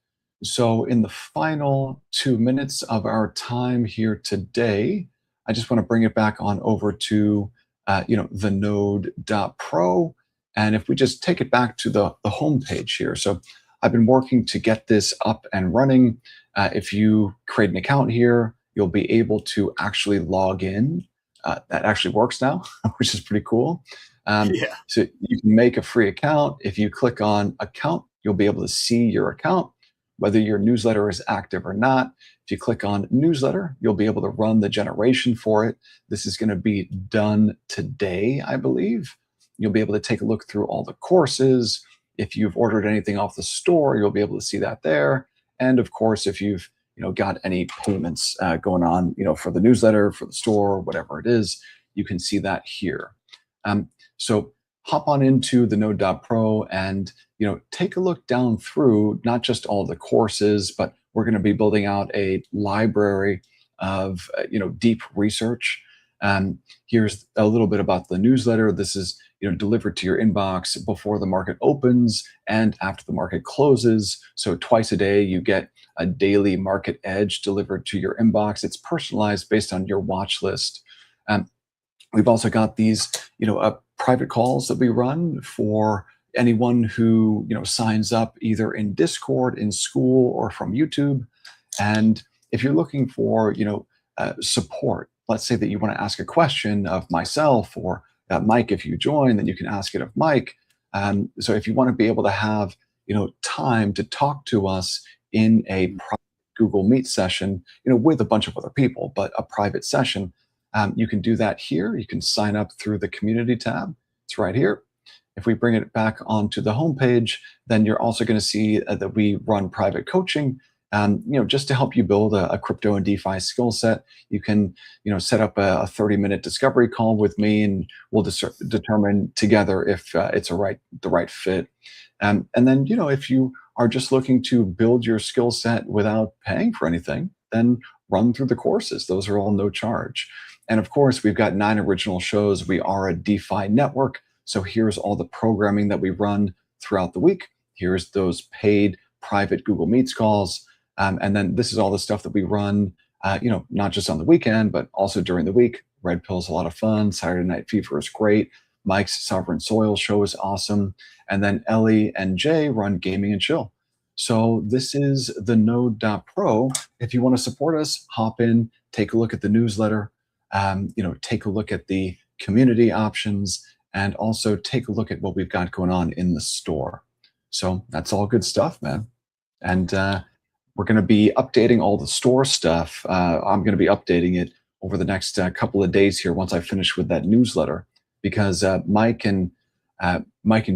So in the final 2 minutes of our time here today, I just want to bring it back on over to the node.pro. And if we just take it back to the home page here. So I've been working to get this up and running. If you create an account here, you'll be able to actually log in. That actually works now, which is pretty cool. So you can make a free account. If you click on account, you'll be able to see your account, whether your newsletter is active or not. If you click on newsletter, you'll be able to run the generation for it. This is going to be done today, I believe. You'll be able to take a look through all the courses. If you've ordered anything off the store, you'll be able to see that there. And of course, if you've got any payments going on, for the newsletter, for the store, whatever it is, you can see that here. So hop on into the node.pro and take a look down through not just all the courses, but we're going to be building out a library of deep research. Here's a little bit about the newsletter. This is delivered to your inbox before the market opens and after the market closes. So twice a day, you get a daily market edge delivered to your inbox. It's personalized based on your watch list. Um, we've also got these, private calls that we run for anyone who, signs up either in Discord, in school, or from YouTube. And if you're looking for, support, let's say that you want to ask a question of myself or Mike, if you join, then you can ask it of Mike. So if you want to be able to have, time to talk to us in a private Google Meet session, with a bunch of other people, but a private session, you can do that here. You can sign up through the community tab. It's right here. If we bring it back onto the homepage, then you're also going to see that we run private coaching. Just to help you build a crypto and DeFi skill set. You can, set up a 30-minute discovery call with me, and we'll determine together if it's the right fit. And then, if you are just looking to build your skill set without paying for anything, then run through the courses. Those are all no charge. And of course, we've got 9 original shows. We are a DeFi network. So here's all the programming that we run throughout the week. Here's those paid private Google Meets calls. And then this is all the stuff that we run, not just on the weekend, but also during the week. Red Pill's a lot of fun. Saturday Night Fever is great. Mike's Sovereign Soil show is awesome. And then Ellie and Jay run Gaming and Chill. So this is the Node.pro. If you want to support us, hop in, take a look at the newsletter, take a look at the community options, and also take a look at what we've got going on in the store. So that's all good stuff, man. And we're going to be updating all the store stuff. I'm going to be updating it over the next couple of days here once I finish with that newsletter, because Mike and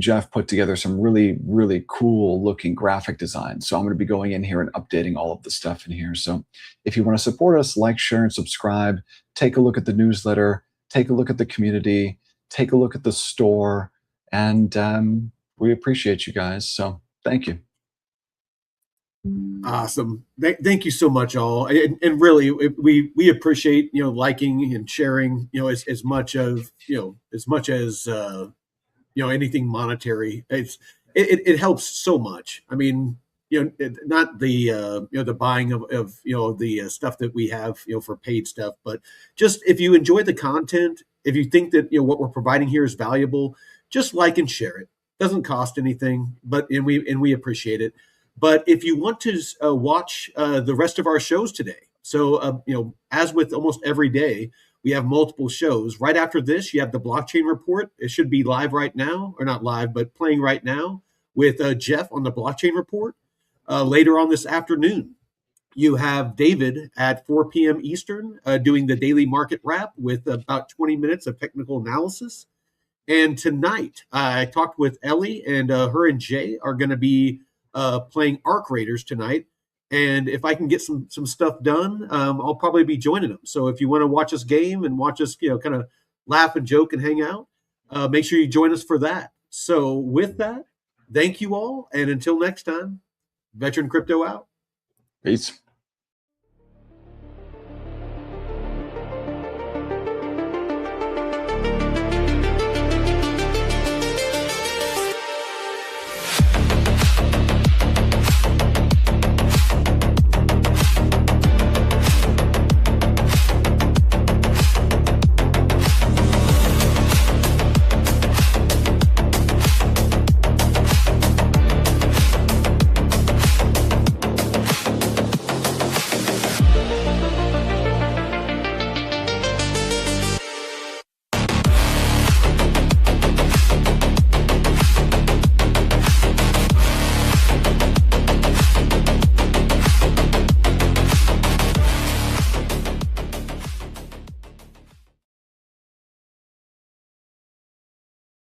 Jeff put together some really, really cool looking graphic designs. So I'm going to be going in here and updating all of the stuff in here. So if you want to support us, like, share, and subscribe, take a look at the newsletter, take a look at the community, take a look at the store, and we appreciate you guys. So thank you. Awesome. Thank you so much, all. And really, we appreciate, liking and sharing, as much as anything monetary. It helps so much. I mean, not the the buying of the stuff that we have, for paid stuff, but just if you enjoy the content, if you think that what we're providing here is valuable, just like and share it. Doesn't cost anything, and we appreciate it. But if you want to watch the rest of our shows today, so as with almost every day, we have multiple shows. Right after this, you have the blockchain report. It should be live right now, or not live, but playing right now with Jeff on the blockchain report. Later on this afternoon, you have David at 4 p.m. Eastern doing the daily market wrap with about 20 minutes of technical analysis. And tonight, I talked with Ellie, and her and Jay are going to be playing Arc Raiders tonight. And if I can get some stuff done, I'll probably be joining them. So if you want to watch us game and watch us, kind of laugh and joke and hang out, make sure you join us for that. So with that, thank you all. And until next time, Veteran Crypto out. Peace.